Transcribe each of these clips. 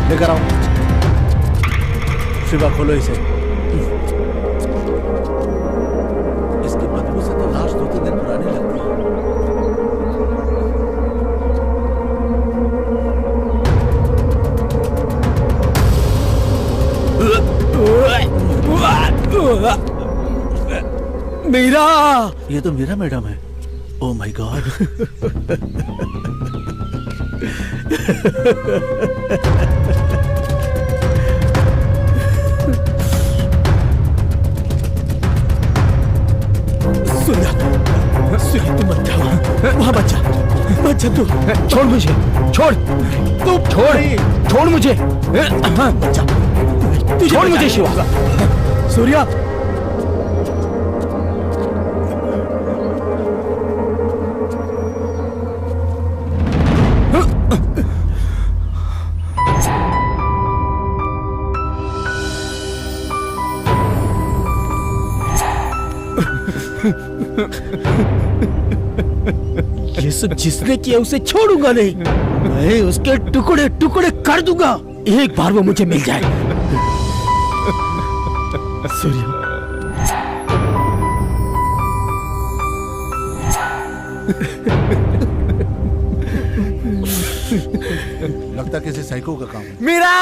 लेकर आओ। शिवा खोलो इसे। इसकी बदबू से तो लाश 2-3 दिन पुरानी लगती है। मीरा, ये तो मीरा मैडम है। Oh my God. सूर्या, तू मत जा वहां, बच्चा तू छोड़ मुझे, छोड़ तू, छोड़ मुझे, बच्चा छोड़ मुझे शिवा। सूर्या, ये सब जिसने किया उसे छोड़ूंगा नहीं। मैं उसके टुकड़े टुकड़े कर दूंगा, एक बार वो मुझे मिल जाए। सूर्या, लगता किसी साइको का काम है। मीरा!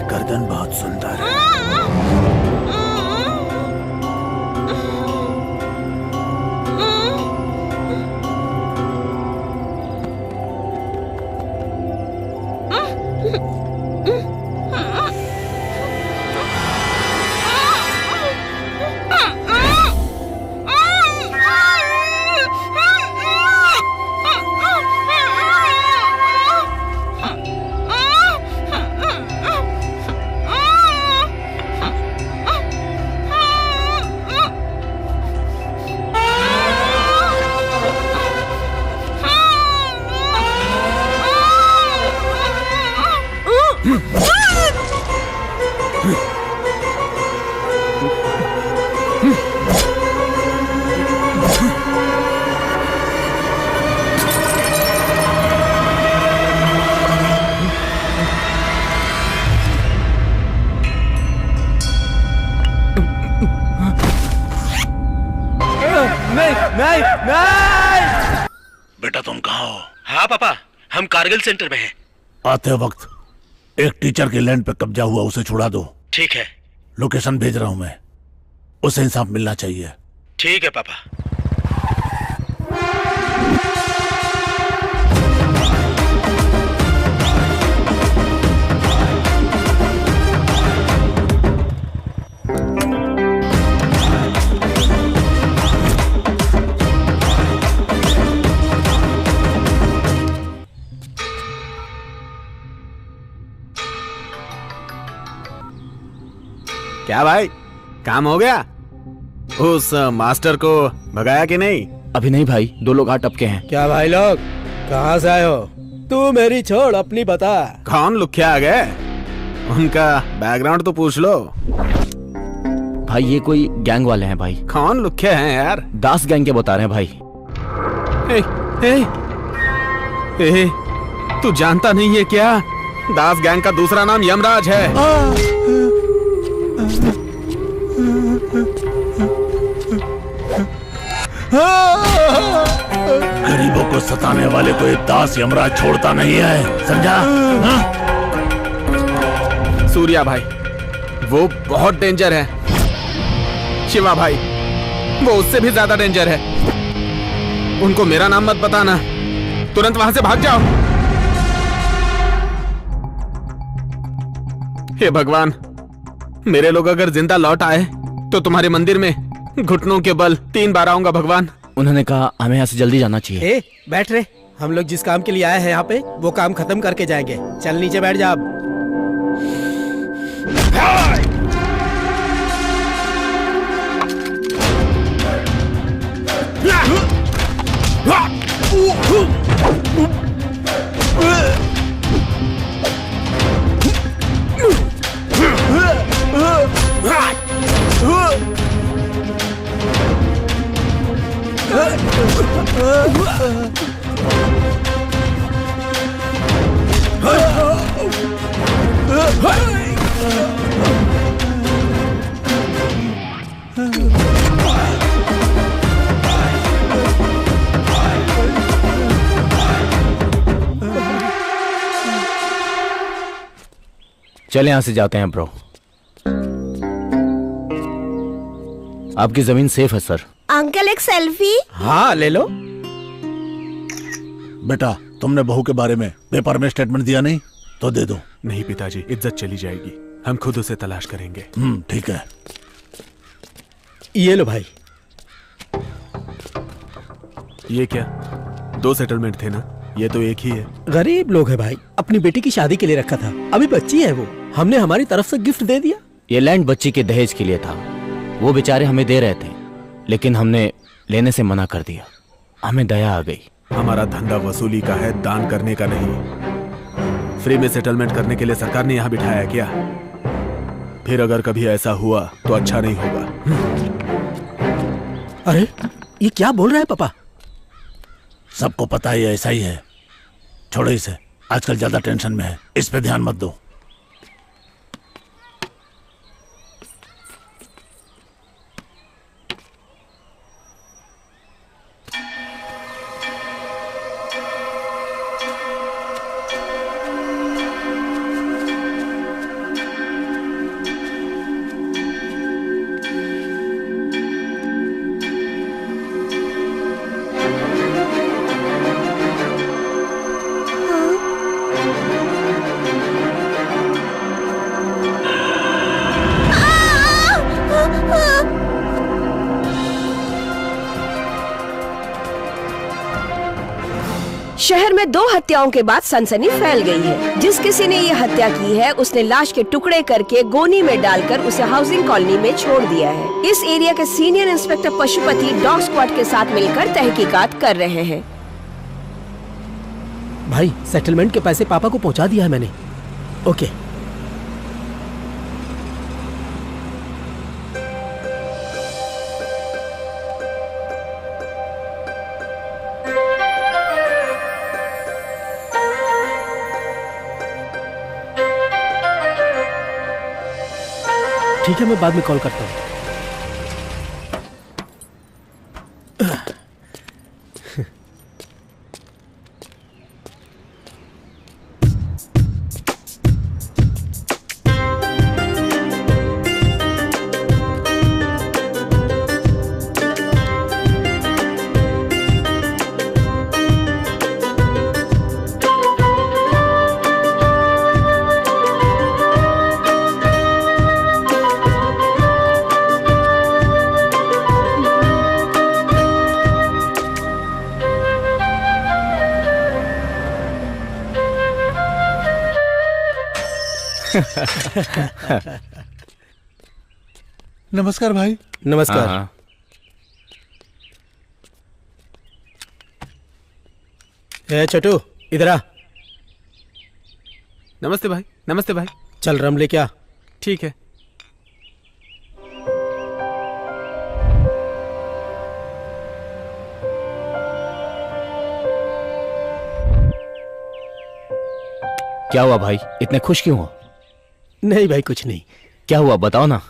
गर्दन बहुत सुंदर है। नहीं। बेटा तुम कहाँ हो? हाँ पापा, हम कारगिल सेंटर में हैं। आते वक्त एक टीचर के लैंड पे कब्जा हुआ, उसे छुड़ा दो। ठीक है। लोकेशन भेज रहा हूं मैं, उसे इंसाफ मिलना चाहिए। ठीक है पापा। क्या भाई, काम हो गया? उस मास्टर को भगाया कि नहीं? अभी नहीं भाई, 2 लोग आ टपके हैं। क्या भाई लोग, कहाँ से आए हो? तू मेरी छोड़, अपनी बता। कौन लुख्या आ गए? उनका बैकग्राउंड तो पूछ लो। भाई ये कोई गैंग वाले हैं भाई। कौन लुख्या हैं यार? दास गैंग के बता रहे हैं भाई। तू जानता नहीं है क्या? दास गैंग का दूसरा नाम यमराज है। गरीबों को सताने वाले को एक दास यमराज छोड़ता नहीं है, समझा? हाँ? सूर्या भाई वो बहुत डेंजर है। शिवा भाई वो उससे भी ज्यादा डेंजर है। उनको मेरा नाम मत बताना, तुरंत वहां से भाग जाओ। हे भगवान, मेरे लोग अगर जिंदा लौट आए तो तुम्हारे मंदिर में घुटनों के बल 3 बार आऊंगा भगवान। उन्होंने कहा हमें यहाँ से जल्दी जाना चाहिए। ए, बैठ रे। हम लोग जिस काम के लिए आए हैं यहाँ पे वो काम खत्म करके जाएंगे। चल नीचे बैठ जा अब। चले यहाँ से जाते हैं ब्रो। आपकी जमीन सेफ है सर। अंकल एक सेल्फी। हाँ ले लो। बेटा, तुमने बहू के बारे में पेपर में स्टेटमेंट दिया नहीं तो दे दो। नहीं पिताजी, इज्जत चली जाएगी। हम खुद उसे तलाश करेंगे। ठीक है। ये लो भाई। ये क्या? 2 सेटलमेंट थे ना? ये तो एक ही है। गरीब लोग है भाई, अपनी बेटी की शादी के लिए रखा था। अभी बच्ची है वो, हमने हमारी तरफ से गिफ्ट दे दिया। ये लैंड बच्ची के दहेज के लिए था। वो बेचारे हमें दे रहे थे लेकिन हमने लेने से मना कर दिया। हमें दया आ गई। हमारा धंधा वसूली का है, दान करने का नहीं। फ्री में सेटलमेंट करने के लिए सरकार ने यहाँ बिठाया क्या? फिर अगर कभी ऐसा हुआ तो अच्छा नहीं होगा। अरे ये क्या बोल रहा है पापा? सबको पता ही ऐसा ही है। छोड़ो इसे, आजकल ज्यादा टेंशन में है, इस पे ध्यान मत दो। शहर में 2 हत्याओं के बाद सनसनी फैल गई है। जिस किसी ने ये हत्या की है उसने लाश के टुकड़े करके गोनी में डालकर उसे हाउसिंग कॉलोनी में छोड़ दिया है। इस एरिया के senior inspector Pashupati dog squad के साथ मिलकर तहकीकात कर रहे हैं। भाई सेटलमेंट के पैसे पापा को पहुंचा दिया है मैंने। ओके। ठीक है, मैं बाद में कॉल करता हूँ। नमस्कार भाई। नमस्कार। हाँ। ए छोटू इधर आ। नमस्ते भाई। नमस्ते भाई। चल रम लेके आ। ठीक है। क्या हुआ भाई, इतने खुश क्यों हो? नहीं भाई, कुछ नहीं। क्या हुआ बताओ ना।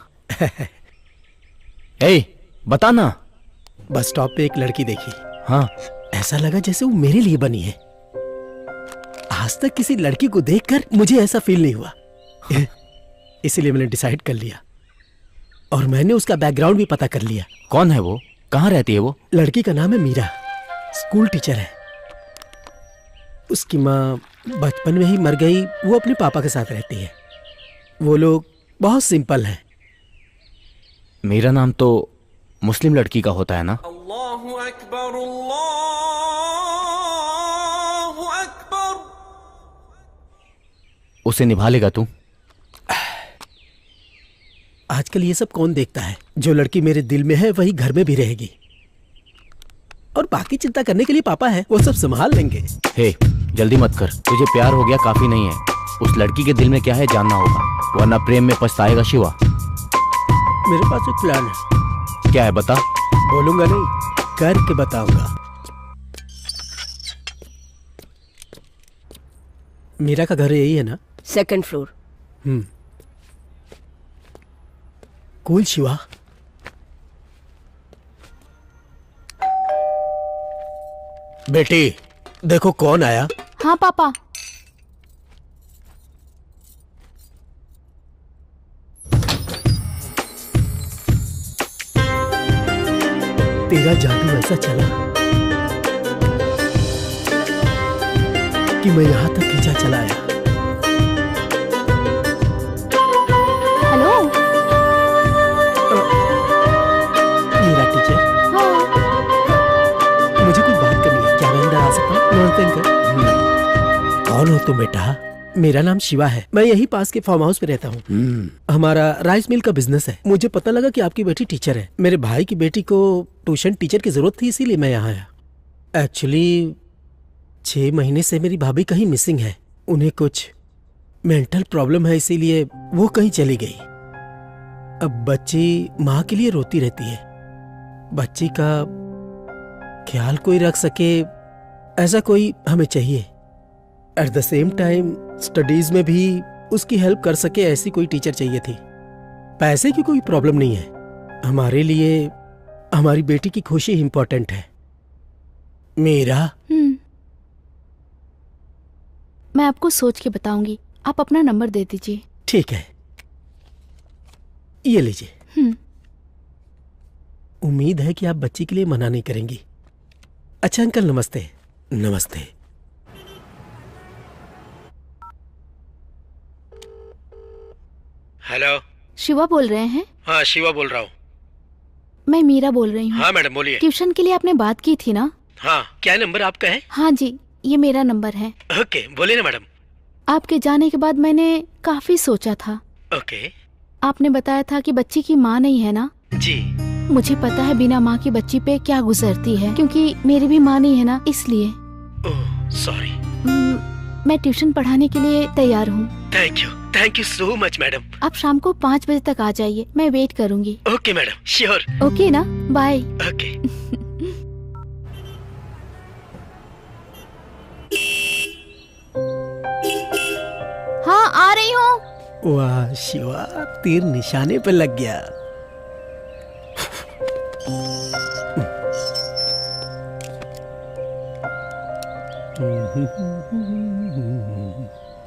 ए, बता ना। बस स्टॉप पे एक लड़की देखी। हाँ, ऐसा लगा जैसे वो मेरे लिए बनी है। आज तक किसी लड़की को देखकर मुझे ऐसा फील नहीं हुआ। इसीलिए मैंने डिसाइड कर लिया, और मैंने उसका बैकग्राउंड भी पता कर लिया। कौन है वो, कहाँ रहती है वो? लड़की का नाम है मीरा, स्कूल टीचर है। उसकी माँ बचपन में ही मर गई। वो अपने पापा के साथ रहती है। वो लोग बहुत सिंपल हैं। मेरा नाम तो मुस्लिम लड़की का होता है ना? अल्लाहु अकबर, अल्लाहु अकबर। उसे निभा लेगा तू? आजकल ये सब कौन देखता है? जो लड़की मेरे दिल में है वही घर में भी रहेगी, और बाकी चिंता करने के लिए पापा है, वो सब संभाल लेंगे। हे, जल्दी मत कर, तुझे प्यार हो गया काफी नहीं है। उस लड़की के दिल में क्या है जानना होगा, वरना प्रेम में पछताएगा शिवा। मेरे पास एक प्लान है। क्या है बता। बोलूंगा नहीं, करके बताऊंगा। मीरा का घर यही है ना? 2nd floor. कूल शिवा। बेटी देखो कौन आया। हाँ पापा। तेरा जादू ऐसा चला कि मैं यहां तक खींचा चला आया। हेलो। मेरा टीचर। हाँ। मुझे कुछ बात करनी है, क्या मैं अंदर आ सकता हूँ? नमस्ते अंकल। कौन हो तुम बेटा? मेरा नाम शिवा है, मैं यही पास के फार्म हाउस पे रहता हूँ। हमारा राइस मिल का बिजनेस है। मुझे पता लगा कि आपकी बेटी टीचर है। मेरे भाई की बेटी को ट्यूशन टीचर की जरूरत थी, इसीलिए मैं यहाँ आया। एक्चुअली 6 महीने से मेरी भाभी कहीं मिसिंग है। उन्हें कुछ मेंटल प्रॉब्लम है, इसीलिए वो कहीं चली गई। अब बच्ची माँ के लिए रोती रहती है। बच्ची का ख्याल कोई रख सके ऐसा कोई हमें चाहिए। At the same time studies में भी उसकी हेल्प कर सके ऐसी कोई टीचर चाहिए थी। पैसे की कोई प्रॉब्लम नहीं है, हमारे लिए हमारी बेटी की खुशी इंपॉर्टेंट है। मेरा मैं आपको सोच के बताऊंगी, आप अपना नंबर दे दीजिए। ठीक है, ये लीजिए। उम्मीद है कि आप बच्ची के लिए मना नहीं करेंगी। अच्छा अंकल, नमस्ते। नमस्ते। हेलो। शिवा बोल रहे हैं? हाँ, शिवा बोल रहा हूँ। मैं मीरा बोल रही हूँ। हाँ मैडम, बोलिए। ट्यूशन के लिए आपने बात की थी ना? हाँ, क्या नंबर आपका है? हाँ जी, ये मेरा नंबर है। ओके, बोलिए ना मैडम। आपके जाने के बाद मैंने काफी सोचा था। ओके। आपने बताया था कि बच्ची की माँ नहीं है ना? जी। मुझे पता है बिना माँ की बच्ची पे क्या गुजरती है, क्योंकि मेरी भी माँ नहीं है ना, इसलिए। Oh sorry. मैं ट्यूशन पढ़ाने के लिए तैयार हूँ। Thank you so much madam. आप शाम को 5 बजे तक आ जाइए, मैं वेट करूँगी। Okay madam, sure. ओके ना, बाय। ओके। हाँ, आ रही हूँ। वाह शिवा, तीर निशाने पे लग गया।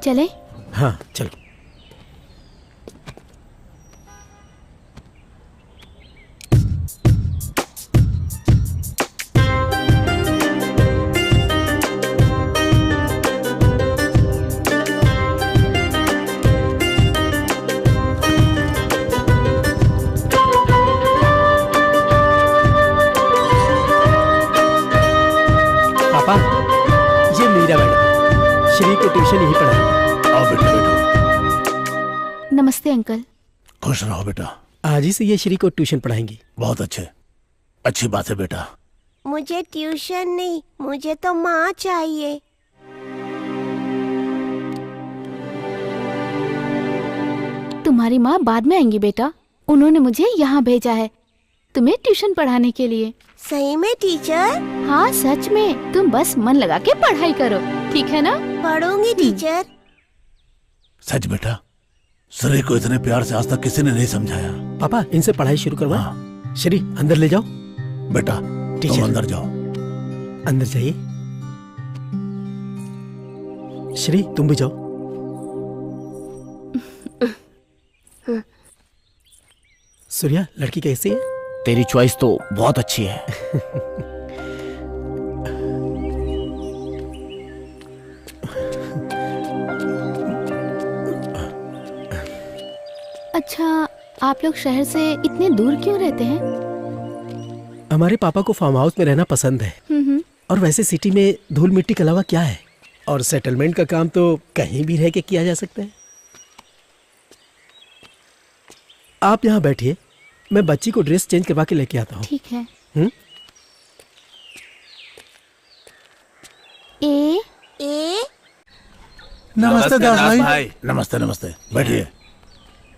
चले? हाँ चलो। पापा, ये मीरा मैडम, श्री को ट्यूशन यही पढ़ाएंगे। आओ बेटा, बैठो। नमस्ते अंकल। खुश रहो बेटा। आज ही से ये श्री को ट्यूशन पढ़ाएंगी। बहुत अच्छी बात है बेटा। मुझे ट्यूशन नहीं, मुझे तो माँ चाहिए। तुम्हारी माँ बाद में आएंगी बेटा, उन्होंने मुझे यहाँ भेजा है तुम्हें ट्यूशन पढ़ाने के लिए। सही में टीचर? हाँ सच में, तुम बस मन लगा के पढ़ाई करो, ठीक है ना? पढ़ूंगी टीचर। सच बेटा, श्री को इतने प्यार से आज तक किसी ने नहीं समझाया। पापा इनसे पढ़ाई शुरू करवा। हाँ। श्री अंदर ले जाओ। बेटा टीचर। तुम अंदर जाओ। अंदर जाइए। श्री तुम भी जाओ। सूर्या लड़की कैसी है? तेरी चॉइस तो बहुत अच्छी है। अच्छा, आप लोग शहर से इतने दूर क्यों रहते हैं? हमारे पापा को फार्म हाउस में रहना पसंद है। और वैसे सिटी में धूल मिट्टी के अलावा क्या है, और सेटलमेंट का काम तो कहीं भी रह के किया जा सकता है। आप यहाँ बैठिए, मैं बच्ची को ड्रेस चेंज करवा के लेके आता हूँ। ठीक है। नमस्ते दास भाई। नमस्ते नमस्ते, बैठिए।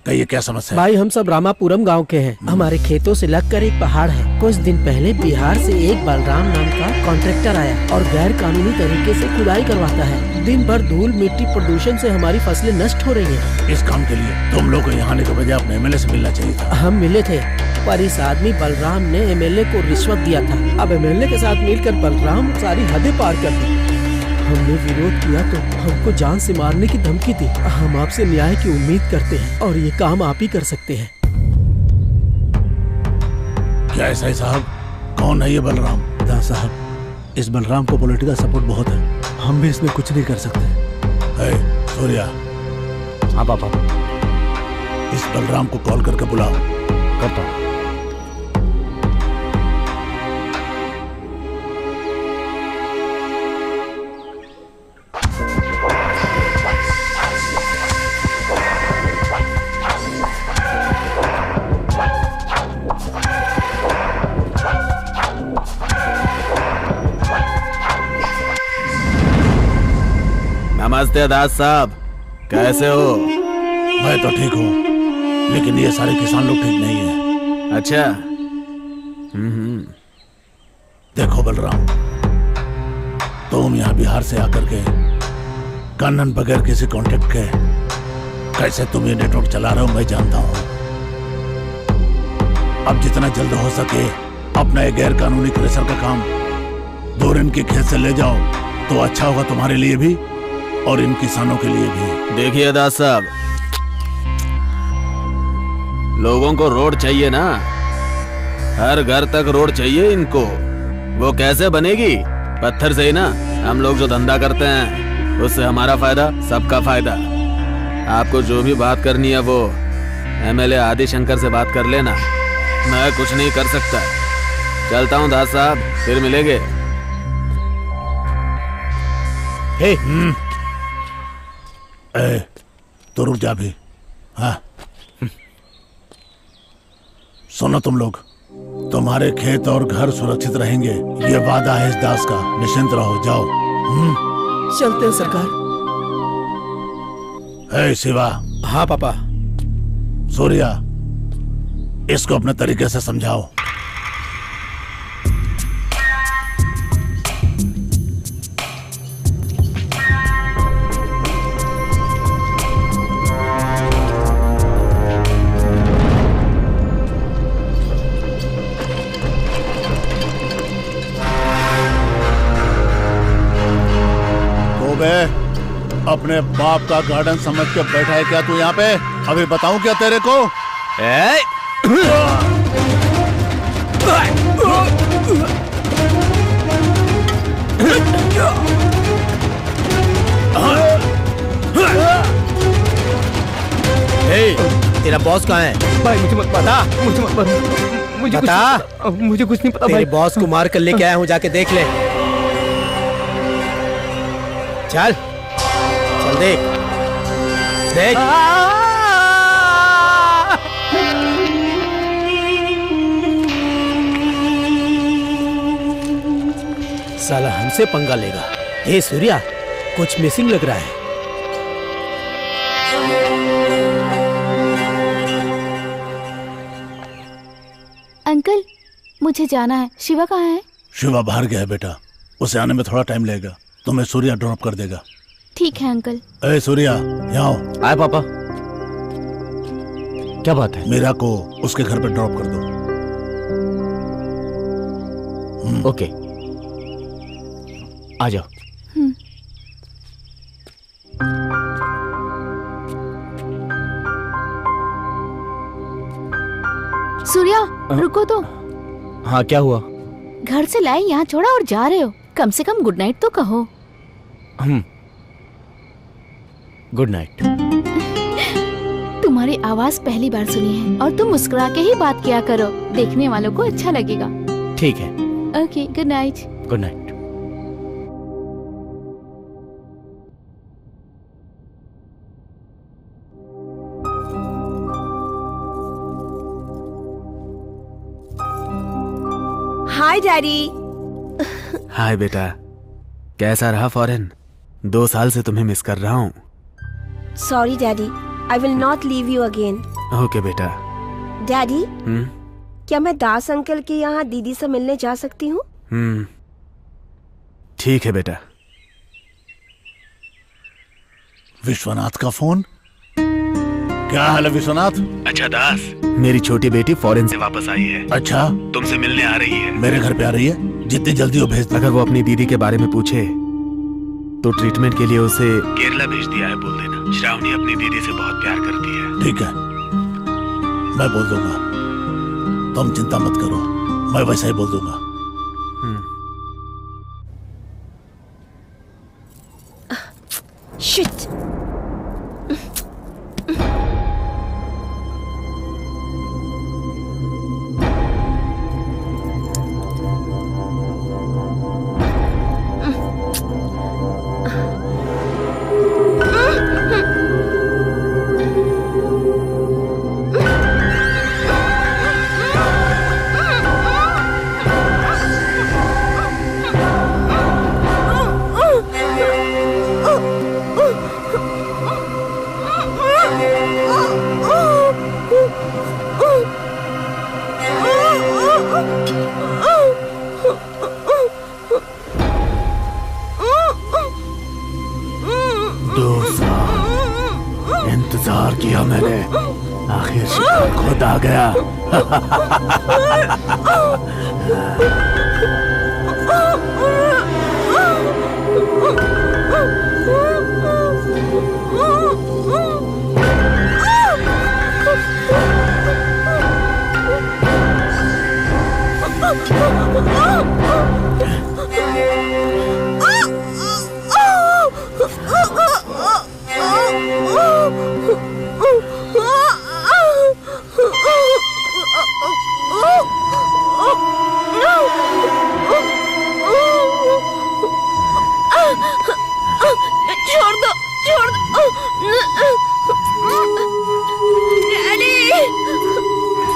कहिए क्या समस्या है? भाई हम सब रामापुरम गांव के हैं। हमारे खेतों से लगकर एक पहाड़ है। कुछ दिन पहले बिहार से एक बलराम नाम का कॉन्ट्रैक्टर आया और गैर कानूनी तरीके से खुदाई करवाता है। दिन भर धूल मिट्टी प्रदूषण से हमारी फसलें नष्ट हो रही हैं। इस काम के लिए तुम लोग को यहाँ आने के बजाय अपने एमएलए से मिलना चाहिए था। हम मिले थे, पर इस आदमी बलराम ने एमएलए को रिश्वत दिया था। अब एमएलए के साथ मिलकर बलराम सारी हदें पार कर दी। हमने विरोध किया तो हमको जान से मारने की धमकी दी। हम आपसे न्याय की उम्मीद करते हैं और ये काम आप ही कर सकते हैं। क्या ऐसा है साहब? कौन है ये बलराम? दास साहब, इस बलराम को पॉलिटिकल सपोर्ट बहुत है, हम भी इसमें कुछ नहीं कर सकते। सूर्या। हाँ पापा। इस बलराम को कॉल करके बुलाओ। करता हूँ। नमस्ते दास साहब, कैसे हो? मैं तो ठीक हूँ, लेकिन ये सारे किसान लोग ठीक नहीं है। अच्छा। देखो बलराम, तुम यहाँ बिहार से आकर के कानून बगैर किसी कॉन्ट्रैक्ट के कैसे तुम ये नेटवर्क चला रहे हो मैं जानता हूँ। अब जितना जल्द हो सके अपना ये गैर कानूनी क्रेशर का काम दूर इनके खेत से ले जाओ तो अच्छा होगा तुम्हारे लिए भी और इन किसानों के लिए भी। देखिए दास साहब, लोगों को रोड चाहिए ना, हर घर तक रोड चाहिए इनको। वो कैसे बनेगी? पत्थर से ही ना। हम लोग जो धंधा करते हैं उससे हमारा फायदा, सबका फायदा। आपको जो भी बात करनी है वो एमएलए आदि शंकर से बात कर लेना, मैं कुछ नहीं कर सकता। चलता हूँ दास साहब, फिर मिलेंगे। हे तो रुक जा भी। हाँ सुनो तुम लोग, तुम्हारे खेत और घर सुरक्षित रहेंगे, ये वादा है इस दास का। निश्चिंत रहो, जाओ। चलते हैं सरकार। हे शिवा। हाँ पापा। सूर्या, इसको अपने तरीके से समझाओ। अपने बाप का गार्डन समझ के बैठा है क्या तू यहाँ पे? अभी बताऊं क्या तेरे को? तेरा बॉस कहाँ है? भाई मुझे मत बता, मुझे मत मुझे बता। मुझे कुछ नहीं पता तेरे भाई। बॉस को मार कर लेके आया हूँ, जाके देख ले। चल चल देख देख। साला हमसे पंगा लेगा। हे सूर्या, कुछ मिसिंग लग रहा है। अंकल मुझे जाना है। शिवा कहाँ है? शिवा बाहर गया है बेटा, उसे आने में थोड़ा टाइम लगेगा, तुम्हें सूर्या ड्रॉप कर देगा। ठीक है अंकल। ए सूर्या, यहाँ आओ। आए पापा। क्या बात है? मीरा को उसके घर पे ड्रॉप कर दो। ओके, आ जाओ। सूर्या रुको तो। हाँ, क्या हुआ? घर से लाए यहाँ छोड़ा और जा रहे हो, कम से कम गुड नाइट तो कहो। Good night. तुम्हारी आवाज पहली बार सुनी है और तुम मुस्कुरा के ही बात किया करो, देखने वालों को अच्छा लगेगा। ठीक है। Okay, good night. Good night. Hi daddy. Hi बेटा, कैसा रहा फॉरेन? 2 साल से तुम्हें मिस कर रहा हूँ। Sorry daddy, I will not leave you again. Okay बेटा। डैडी, क्या मैं दास अंकल के यहाँ दीदी से मिलने जा सकती हूँ? ठीक है बेटा। विश्वनाथ का फोन। क्या हाल है विश्वनाथ? अच्छा दास, मेरी छोटी बेटी फॉरेन से वापस आई है। अच्छा, तुमसे मिलने आ रही है। मेरे घर पे आ रही है? जितनी जल्दी हो भेज दो। अगर वो अपनी दीदी के बारे में पूछे तो ट्रीटमेंट के लिए उसे केरला भेज दिया है, बोल देना। श्रावणी अपनी दीदी से बहुत प्यार करती है। ठीक है, मैं बोल दूंगा, तुम चिंता मत करो, मैं वैसा ही बोल दूंगा। शिट। इंतजार किया मैंने, आखिर शिकार खुद आ गया। छोड़ दो, छोड़ दो। डैडी,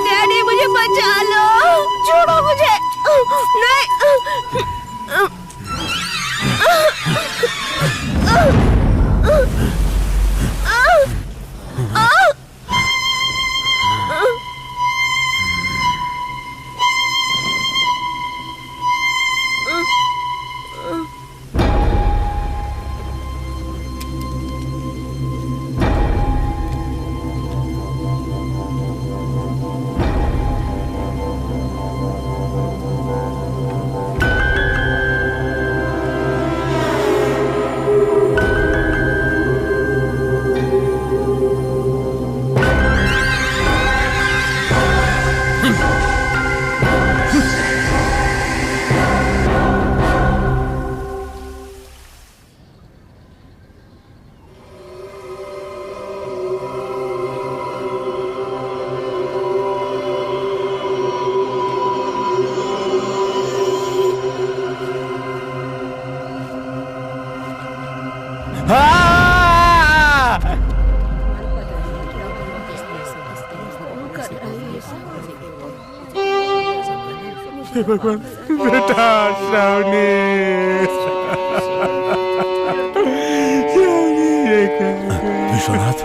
डैडी मुझे बचा लो, छोड़ो मुझे। नहीं। भगवान, बेटा श्रावणी, विश्वनाथ,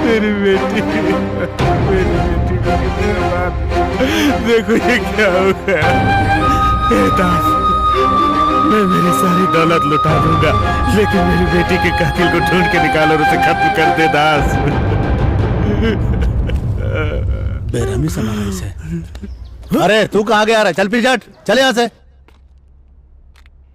मेरी बेटी, मेरी बेटी को कितने बार देखो ये क्या हो गया। सारी दौलत लुटा दूंगा, लेकिन मेरी बेटी के कातिल को ढूंढ के निकाल और उसे खत्म कर दे दास। बेरहमी से मारा इसे। अरे तू कहाँ गया रहा? चल पीछे हट, चल यहाँ से।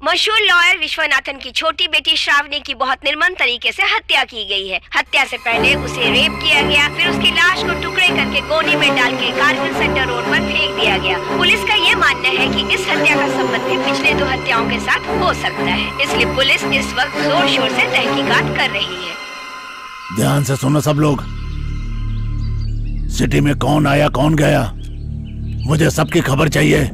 मशहूर लॉयर विश्वनाथन की छोटी बेटी श्रावणी की बहुत निर्मम तरीके से हत्या की गई है। हत्या से पहले उसे रेप किया गया, फिर उसकी लाश को टुकड़े करके गोनी में डाल के कारगिल सेंटर रोड पर फेंक दिया गया। पुलिस का ये मानना है कि इस हत्या का संबंध भी पिछले 2 हत्याओं के साथ हो सकता है, इसलिए पुलिस इस वक्त जोर शोर से तहकीकात कर रही है। ध्यान से सुनो सब लोग, सिटी में कौन आया कौन गया, मुझे सबकी खबर चाहिए।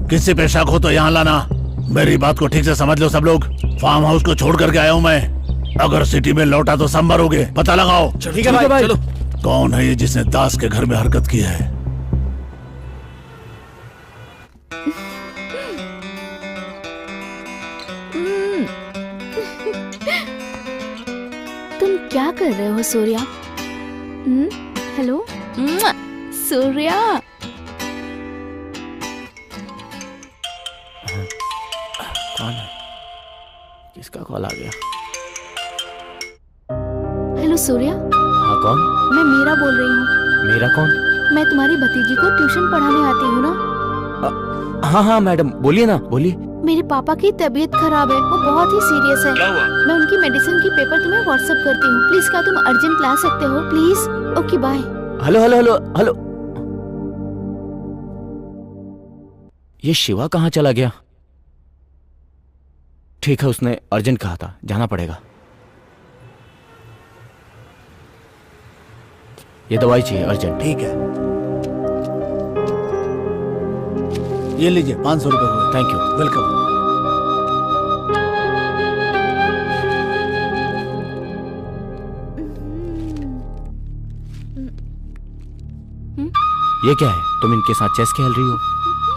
किसी पे शक हो तो यहाँ लाना। मेरी बात को ठीक से समझ लो सब लोग। फार्म हाउस को छोड़ करके आया हूँ मैं, अगर सिटी में लौटा तो संबर हो गए, पता लगाओ। ठीक है भाई, चलो। कौन है ये जिसने दास के घर में हरकत की है? तुम क्या कर रहे हो सूर्या? हेलो सूर्या। कौन है? किसका कॉल आ गया? हेलो सूर्या। हाँ कौन? मैं मीरा बोल रही हूँ। मेरा कौन? मैं तुम्हारी भतीजी को ट्यूशन पढ़ाने आती हूँ ना। हाँ हाँ मैडम, बोलिए ना, बोलिए। मेरे पापा की तबीयत खराब है, वो बहुत ही सीरियस है। क्या हुआ? मैं उनकी मेडिसिन की पेपर तुम्हें व्हाट्सएप करती हूँ। प्लीज क्या तुम अर्जेंट ला सकते हो please? Okay bye. Hello hello hello hello. ये शिवा कहाँ चला गया? ठीक है, उसने अर्जेंट कहा था, जाना पड़ेगा। ये दवाई चाहिए अर्जेंट। ठीक है, ये लीजिए 500 रुपए हुए। Thank you. वेलकम। ये क्या है? तुम इनके साथ चेस खेल रही हो?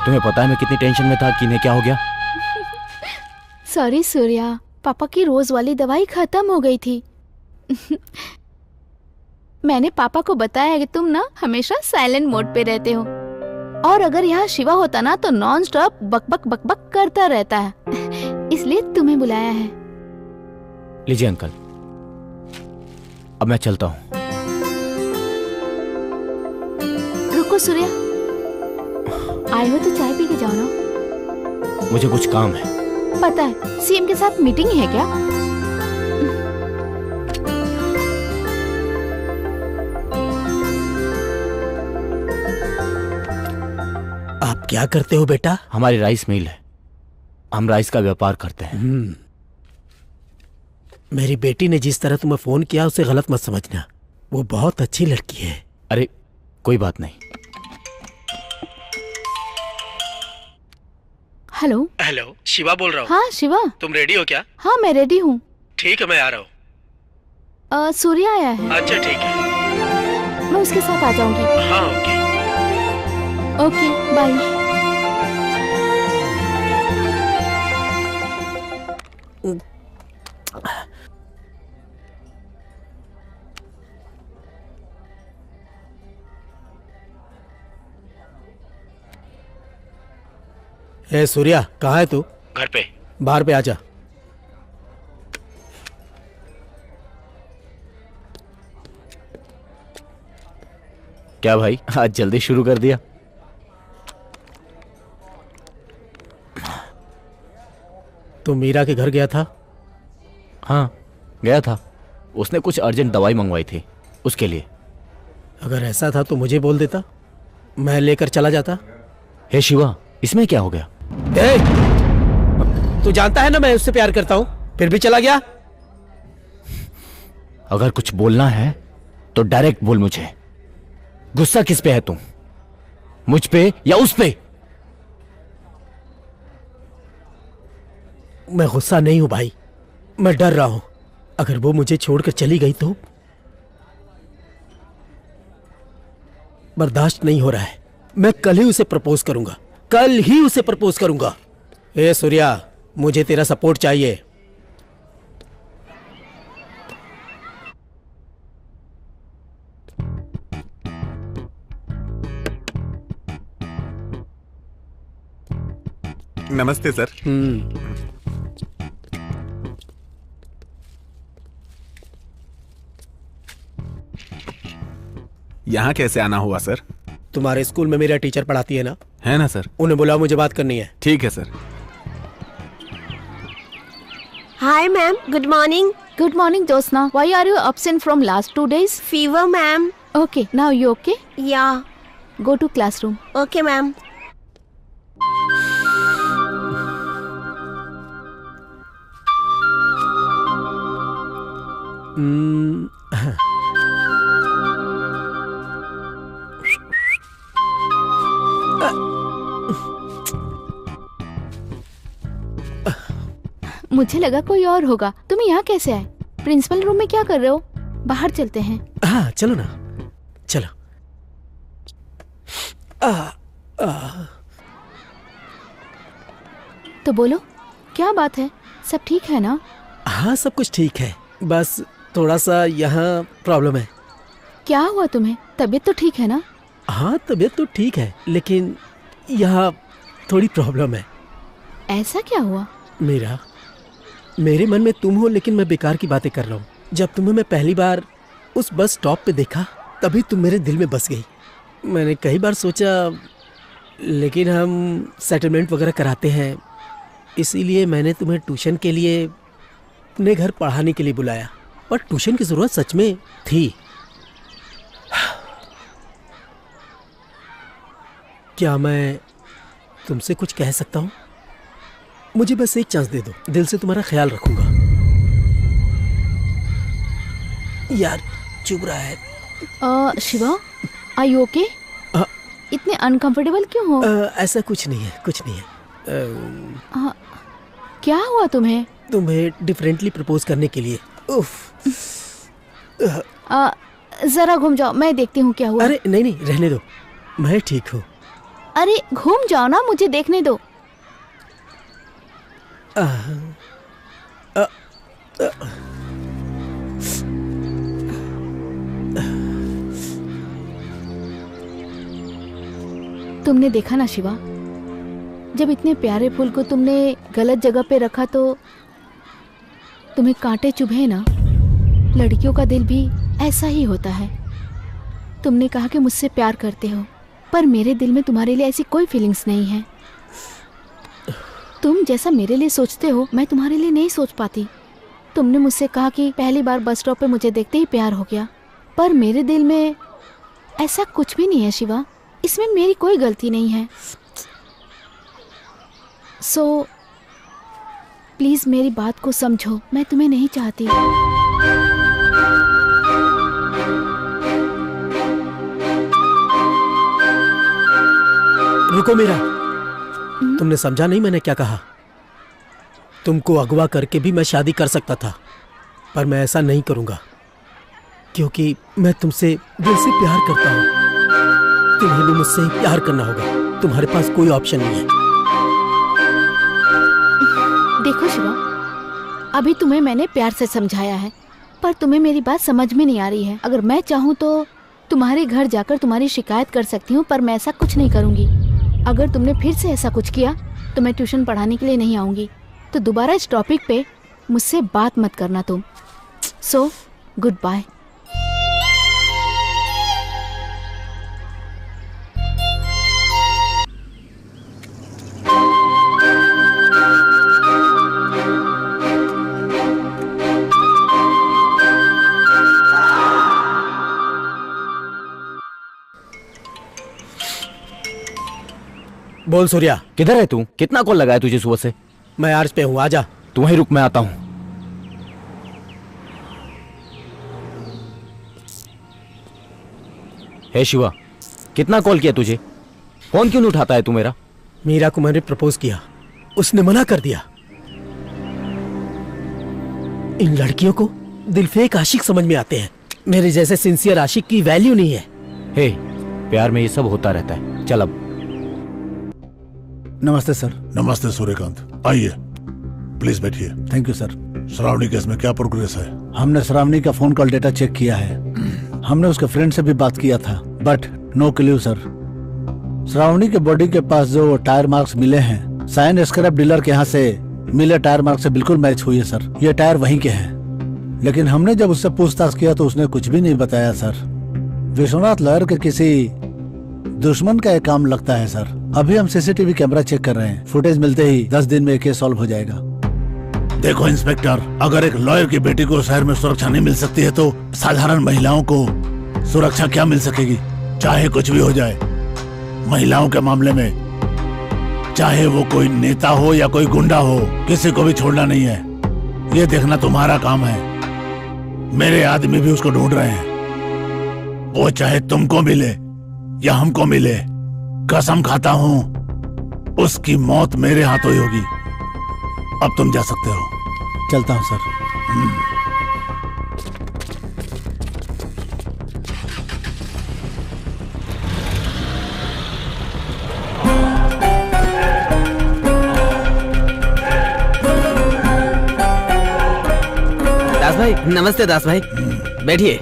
तुम्हें पता है मैं कितनी टेंशन में था कि इन्हें क्या हो गया? सॉरी सूर्या, पापा की रोज वाली दवाई खत्म हो गई थी। मैंने पापा को बताया कि तुम ना हमेशा साइलेंट मोड पे रहते हो, और अगर यहाँ शिवा होता ना तो नॉन स्टॉप बकबक बकबक करता रहता है, इसलिए तुम्हें बुलाया है। लीजिए अंकल, अब मैं चलता हूँ। रुको सूर्या, आए हो तो चाय पी के जाओ ना। मुझे कुछ काम है। पता है, सीएम के साथ मीटिंग है क्या? आप क्या करते हो बेटा? हमारी राइस मिल है, हम राइस का व्यापार करते हैं। मेरी बेटी ने जिस तरह तुम्हें फोन किया उसे गलत मत समझना, वो बहुत अच्छी लड़की है। अरे कोई बात नहीं। हेलो। हेलो, शिवा बोल रहा हूँ। हाँ शिवा। तुम रेडी हो क्या? हाँ मैं रेडी हूँ। ठीक है, मैं आ रहा हूँ। सूर्या आया है। अच्छा ठीक है, मैं उसके साथ आ जाऊंगी। हाँ ओके। Okay bye. ए सूर्या, कहाँ है तू? घर पे। बाहर पे आजा। क्या भाई, आज जल्दी शुरू कर दिया? तू मीरा के घर गया था? हाँ गया था, उसने कुछ अर्जेंट दवाई मंगवाई थी उसके लिए। अगर ऐसा था तो मुझे बोल देता, मैं लेकर चला जाता। हे शिवा, इसमें क्या हो गया? ए, तू जानता है ना मैं उससे प्यार करता हूं, फिर भी चला गया। अगर कुछ बोलना है तो डायरेक्ट बोल मुझे। गुस्सा किस पे है तुम, मुझ पे या उस पे? मैं गुस्सा नहीं हूं भाई, मैं डर रहा हूं। अगर वो मुझे छोड़कर चली गई तो बर्दाश्त नहीं हो रहा है। मैं कल ही उसे प्रपोज करूंगा, कल ही उसे प्रपोज करूंगा। ए सूर्या, मुझे तेरा सपोर्ट चाहिए। नमस्ते सर। यहाँ कैसे आना हुआ सर? तुम्हारे स्कूल में मेरा टीचर पढ़ाती है ना, है ना सर? उन्हें बुलाओ, मुझे बात करनी है। ठीक है sir. Hi ma'am, good morning. Good morning, Josna. Why are you absent from last 2 days? Fever ma'am. Okay, now you okay? या Go to classroom. Okay ma'am. मुझे लगा कोई और होगा। तुम यहाँ कैसे आए? प्रिंसिपल रूम में क्या कर रहे हो? बाहर चलते हैं। हाँ चलो ना, चलो। तो बोलो, क्या बात है? सब ठीक है ना? हाँ सब कुछ ठीक है, बस थोड़ा सा यहाँ प्रॉब्लम है। क्या हुआ तुम्हें? तबीयत तो ठीक है ना? हाँ तबीयत तो ठीक है, लेकिन यहाँ थोड़ी प्रॉब्लम है। ऐसा क्या हुआ? मेरे मन में तुम हो, लेकिन मैं बेकार की बातें कर रहा हूँ। जब तुम्हें मैं पहली बार उस बस स्टॉप पे देखा, तभी तुम मेरे दिल में बस गई। मैंने कई बार सोचा, लेकिन हम सेटलमेंट वगैरह कराते हैं, इसीलिए मैंने तुम्हें ट्यूशन के लिए अपने घर पढ़ाने के लिए बुलाया। और ट्यूशन की ज़रूरत सच में थी। क्या मैं तुमसे कुछ कह सकता हूँ? मुझे बस एक चांस दे दो, दिल से तुम्हारा ख्याल रखूंगा। यार चुभ रहा है। Shiva, are you okay? इतने अनकंफर्टेबल क्यों हो? ऐसा कुछ नहीं है, कुछ नहीं है। क्या हुआ तुम्हें? तुम्हें डिफरेंटली प्रपोज करने के लिए। उफ। जरा घूम जाओ, मैं देखती हूँ क्या हुआ। अरे नहीं नहीं, रहने दो, मैं ठीक हूँ। अरे घूम जाओ ना, मुझे देखने दो। तुमने देखा ना शिवा, जब इतने प्यारे फूल को तुमने गलत जगह पे रखा तो तुम्हें कांटे चुभे ना। लड़कियों का दिल भी ऐसा ही होता है। तुमने कहा कि मुझसे प्यार करते हो, पर मेरे दिल में तुम्हारे लिए ऐसी कोई फीलिंग्स नहीं है। तुम जैसा मेरे लिए सोचते हो, मैं तुम्हारे लिए नहीं सोच पाती। तुमने मुझसे कहा कि पहली बार बस स्टॉप पे मुझे देखते ही प्यार हो गया, पर मेरे दिल में ऐसा कुछ भी नहीं है शिवा। इसमें मेरी कोई गलती नहीं है। सो प्लीज मेरी बात को समझो, मैं तुम्हें नहीं चाहती। रुको मीरा, तुमने समझा नहीं मैंने क्या कहा? तुमको अगवा करके भी मैं शादी कर सकता था, पर मैं ऐसा नहीं करूंगा, क्योंकि मैं तुमसे दिल से प्यार करता हूं। तुम्हें भी मुझसे प्यार करना होगा, तुम्हारे पास कोई ऑप्शन नहीं है। देखो शिवा, अभी तुम्हें मैंने प्यार से समझाया है, पर तुम्हें मेरी बात समझ में नहीं आ रही है। अगर मैं चाहूँ तो तुम्हारे घर जाकर तुम्हारी शिकायत कर सकती हूँ, पर मैं ऐसा कुछ नहीं करूँगी। अगर तुमने फिर से ऐसा कुछ किया तो मैं ट्यूशन पढ़ाने के लिए नहीं आऊँगी। तो दोबारा इस टॉपिक पे मुझसे बात मत करना तुम। So goodbye. बोल सूर्या, किधर है तू? कितना कॉल लगाया तुझे सुबह से? मैं आर्ज पे हूँ, आजा। तू वहीं रुक, मैं आता हूँ। हे शिवा, कितना कॉल किया तुझे? फोन क्यों नहीं उठाता है तू मेरा? मीरा को मैंने प्रपोज किया, उसने मना कर दिया। इन लड़कियों को दिल फेक आशिक समझ में आते हैं, मेरे जैसे सिंसियर आशिक की वैल्यू नहीं है। हे, प्यार में ये सब होता रहता है। चल अब। नमस्ते सर। नमस्ते सूर्यकांत, आइए प्लीज बैठिए। Thank you sir. Shravani case में क्या प्रोग्रेस है? हमने श्रावणी का फोन कॉल डेटा चेक किया है। हमने उसके फ्रेंड से भी बात किया था, but no clue sir. Shravani के बॉडी के पास जो टायर मार्क्स मिले हैं, साइन स्क्रैप डीलर के यहाँ से मिले टायर मार्क्स से बिल्कुल मैच हुई है सर। ये टायर वहीं के हैं, लेकिन हमने जब उससे पूछताछ किया तो उसने कुछ भी नहीं बताया सर। विश्वनाथ लॉयर के किसी दुश्मन का एक काम लगता है सर। अभी हम सीसीटीवी कैमरा चेक कर रहे हैं। फुटेज मिलते ही 10 दिन में केस सॉल्व हो जाएगा। देखो इंस्पेक्टर, अगर एक लॉयर की बेटी को शहर में सुरक्षा नहीं मिल सकती है तो साधारण महिलाओं को सुरक्षा क्या मिल सकेगी? चाहे कुछ भी हो जाए, महिलाओं के मामले में चाहे वो कोई नेता हो या कोई गुंडा हो, किसी को भी छोड़ना नहीं है। ये देखना तुम्हारा काम है। मेरे आदमी भी उसको ढूंढ रहे हैं। वो चाहे तुमको मिले या हमको मिले, कसम खाता हूं उसकी मौत मेरे हाथों ही होगी। अब तुम जा सकते हो। चलता हूँ सर। दास भाई, नमस्ते दास भाई, बैठिए।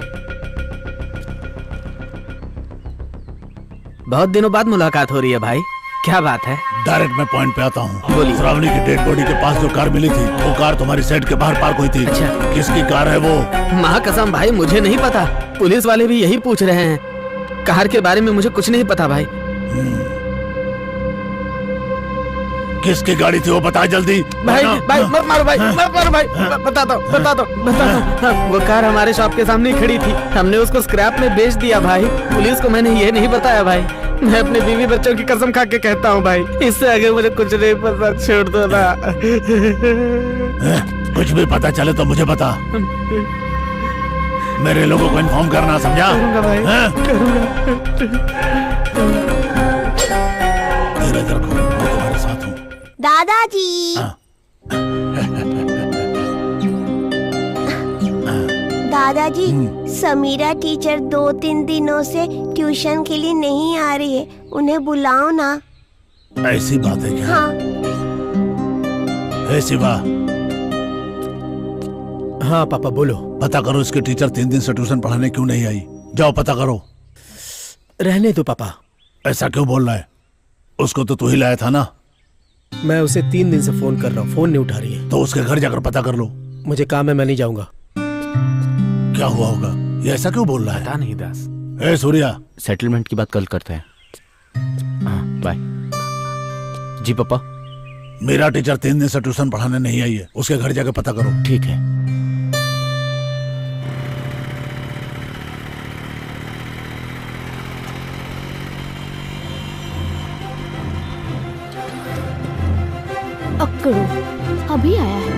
बहुत दिनों बाद मुलाकात हो रही है भाई, क्या बात है? डायरेक्ट मैं पॉइंट पे आता हूँ। बोलिए। श्रावणी की डेड बॉडी के पास जो कार मिली थी, वो कार तुम्हारी सेट के बाहर पार्क हुई थी। अच्छा। किसकी कार है वो? महाकसम भाई, मुझे नहीं पता। पुलिस वाले भी यही पूछ रहे हैं। कार के बारे में मुझे कुछ नहीं पता भाई। किसकी गाड़ी थी वो बता जल्दी। भाई भाई मत मारो भाई, मत मारो भाई। बता दो। वो कार हमारे शॉप के सामने ही खड़ी थी। हमने उसको स्क्रैप में बेच दिया भाई। पुलिस को मैंने ये नहीं बताया भाई। मैं अपने बीवी बच्चों की कसम खा के कहता हूँ भाई, इससे आगे मुझे कुछ नहीं पता, छोड़ दो ना। कुछ भी पता चले तो मुझे बता। मेरे लोगों को इन्फॉर्म करना, समझा? करूंगा भाई, धीरज रखो, मैं तुम्हारे साथ हूँ। दादाजी। दादाजी, समीरा टीचर 2-3 दिनों से ट्यूशन के लिए नहीं आ रही है, उन्हें बुलाओ ना। ऐसी बात है क्या? हाँ। हे शिवा। हाँ पापा बोलो। पता करो इसके टीचर 3 दिन से ट्यूशन पढ़ाने क्यों नहीं आई। जाओ पता करो। रहने दो पापा। ऐसा क्यों बोल रहा है? उसको तो तू ही लाया था ना। मैं उसे 3 दिन से फोन कर रहा हूँ, फोन नहीं उठा रही है। तो उसके घर जाकर पता कर लो। मुझे काम है, मैं नहीं जाऊंगा। क्या हुआ होगा? ये ऐसा क्यों बोल रहा है? पता नहीं दास। ए सूर्या, सेटलमेंट की बात कल करते हैं। हाँ बाय। जी पापा। मेरा टीचर 3 दिन से ट्यूशन पढ़ाने नहीं आई है, उसके घर जाकर पता करो। ठीक है। अक्कड़ू अभी आया है,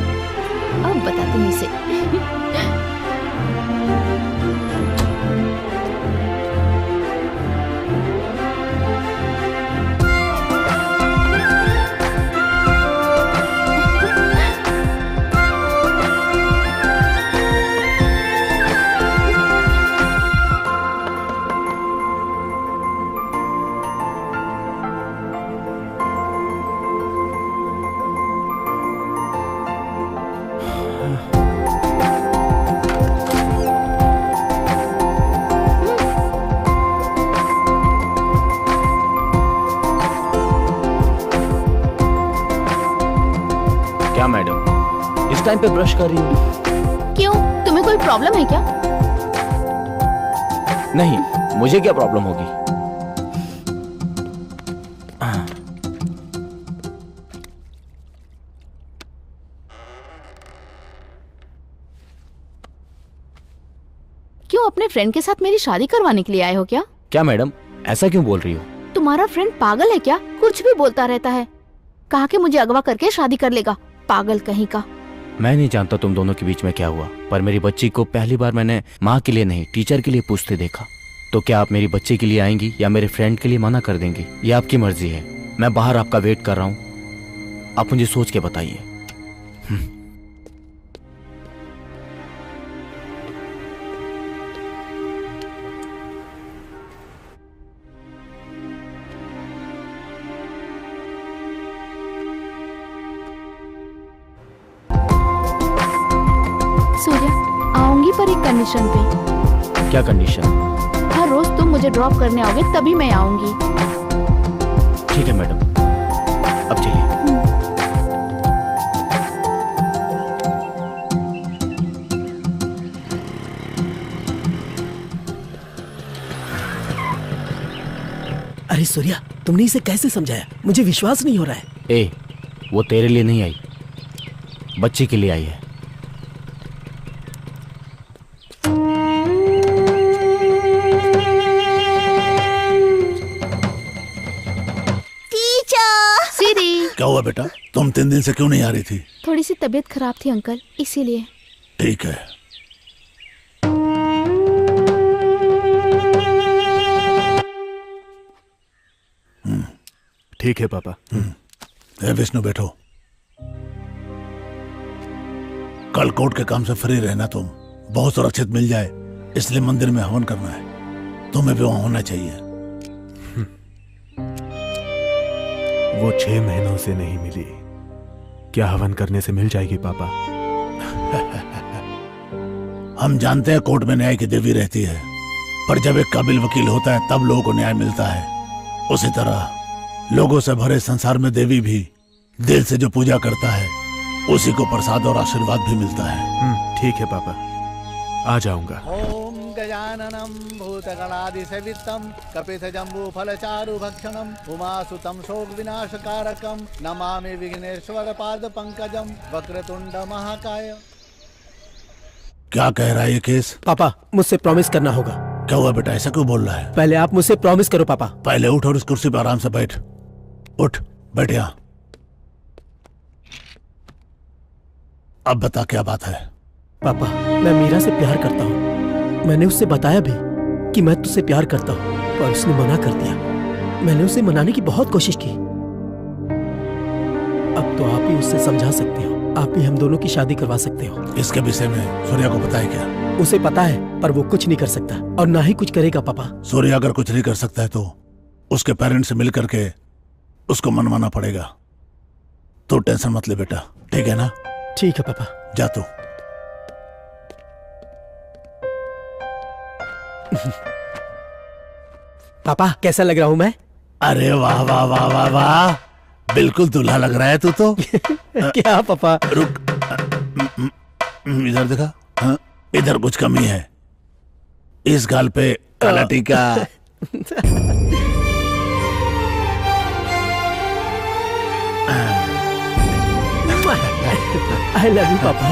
अब बताती हूँ इसे। क्या मैडम, इस टाइम पे ब्रश कर रही हूँ? क्यों, तुम्हें कोई प्रॉब्लम है क्या? नहीं, मुझे क्या प्रॉब्लम होगी? क्यों, अपने फ्रेंड के साथ मेरी शादी करवाने के लिए आए हो क्या? क्या मैडम, ऐसा क्यों बोल रही हो? तुम्हारा फ्रेंड पागल है क्या? कुछ भी बोलता रहता है। कहा कि मुझे अगवा करके शादी कर लेगा, पागल कहीं का। मैं नहीं जानता तुम दोनों के बीच में क्या हुआ, पर मेरी बच्ची को पहली बार मैंने माँ के लिए नहीं टीचर के लिए पूछते देखा। तो क्या आप मेरी बच्ची के लिए आएंगी या मेरे फ्रेंड के लिए मना कर देंगी? ये आपकी मर्जी है। मैं बाहर आपका वेट कर रहा हूँ, आप मुझे सोच के बताइए। सूर्या, आऊंगी पर एक कंडीशन पे। क्या कंडीशन? हर रोज तुम मुझे ड्रॉप करने आओगे तभी मैं आऊंगी। ठीक है मैडम, अब चलिए। अरे सूर्या, तुमने इसे कैसे समझाया? मुझे विश्वास नहीं हो रहा है। ए, वो तेरे लिए नहीं आई, बच्ची के लिए आई है। टीचर। सीरी, क्या हुआ बेटा? तुम 3 दिन से क्यों नहीं आ रही थी? थोड़ी सी तबीयत खराब थी अंकल, इसीलिए। ठीक है। ठीक है पापा। ए विष्णु, बैठो। कल कोर्ट के काम से फ्री रहना, तुम बहुत सुरक्षित मिल जाए, इसलिए मंदिर में हवन करना है। तुम्हें भी वहां होना चाहिए। वो 6 महीनों से नहीं मिली, क्या हवन करने से मिल जाएगी पापा? हम जानते हैं कोर्ट में न्याय की देवी रहती है, पर जब एक काबिल वकील होता है तब लोगों को न्याय मिलता है। उसी तरह लोगों से भरे संसार में देवी भी दिल से जो पूजा करता है उसी को प्रसाद और आशीर्वाद भी मिलता है। ठीक है पापा, आ जाऊंगा। ओम गजाननम भूतगणादिसेवितम कपित जम्बू फलचारु भक्षणम उमासुतम शोक विनाशकारकम नमामि विघ्नेश्वर पाद पंकजम वक्रतुंड महाकाय। क्या कह रहा है ये केस? पापा, मुझसे प्रॉमिस करना होगा। क्या हुआ बेटा, ऐसा क्यों बोल रहा है? पहले आप मुझसे प्रॉमिस करो पापा। पहले उठ और इस कुर्सी पर आराम से बैठ। उठ, बैठ यहाँ। अब बता क्या बात है? पापा, मैं मीरा से प्यार करता हूँ। मैंने उससे बताया भी कि मैं तुझसे प्यार करता हूँ, पर उसने मना कर दिया। मैंने उसे मनाने की बहुत कोशिश की। अब तो आप ही उससे समझा सकते हो, आप ही हम दोनों की शादी करवा सकते हो। इसके विषय में सूर्या को पता है क्या? उसे पता है, पर वो कुछ नहीं कर सकता और ना ही कुछ करेगा पापा। सूर्या अगर कुछ नहीं कर सकता है तो उसके पेरेंट्स से मिल करके उसको मनवाना पड़ेगा। तो टेंशन मत ले बेटा, ठीक है ना? ठीक है पापा। जा तू। पापा, कैसा लग रहा हूँ मैं? अरे वाह वाह वाह वाह वाह, बिल्कुल दूल्हा लग रहा है तू तो। क्या पापा? रुक, इधर देखा। हाँ, इधर कुछ कमी है। इस गाल पे काला टीका। आई लव यू पापा।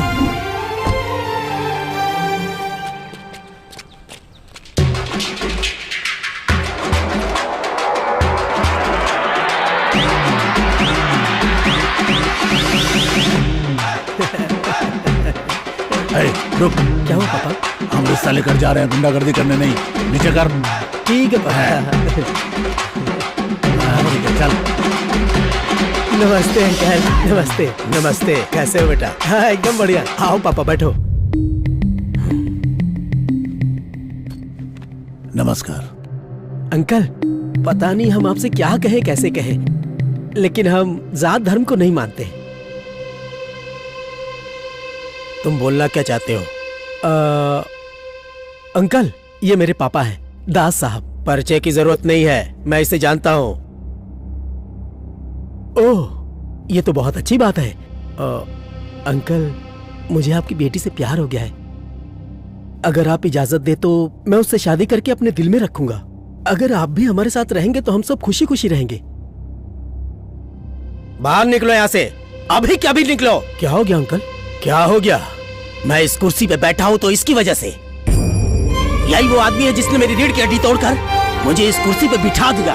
रुक। क्या हुआ पापा? हम रिश्ता लेकर जा रहे हैं, गुंडागर्दी करने नहीं। नीचे कर। ठीक है पापा। ठीक है, चल। नमस्ते अंकल। नमस्ते। नमस्ते, कैसे हो बेटा? हाँ, एकदम बढ़िया। आओ पापा, बैठो। नमस्कार अंकल। पता नहीं हम आपसे क्या कहे, कैसे कहे, लेकिन हम जात धर्म को नहीं मानते। तुम बोलना क्या चाहते हो? अंकल, ये मेरे पापा हैं, दास साहब। परिचय की जरूरत नहीं है, मैं इसे जानता हूं। ओह, ये तो बहुत अच्छी बात है। अंकल, मुझे आपकी बेटी से प्यार हो गया है। अगर आप इजाजत दे तो मैं उससे शादी करके अपने दिल में रखूंगा। अगर आप भी हमारे साथ रहेंगे तो हम सब खुशी खुशी रहेंगे। बाहर निकलो यहाँ से, अभी क्या भी निकलो। क्या हो गया अंकल? क्या हो गया? मैं इस कुर्सी पे बैठा हूँ तो इसकी वजह से। यही वो आदमी है जिसने मेरी रीढ़ की हड्डी तोड़कर मुझे इस कुर्सी पे बिठा दिया।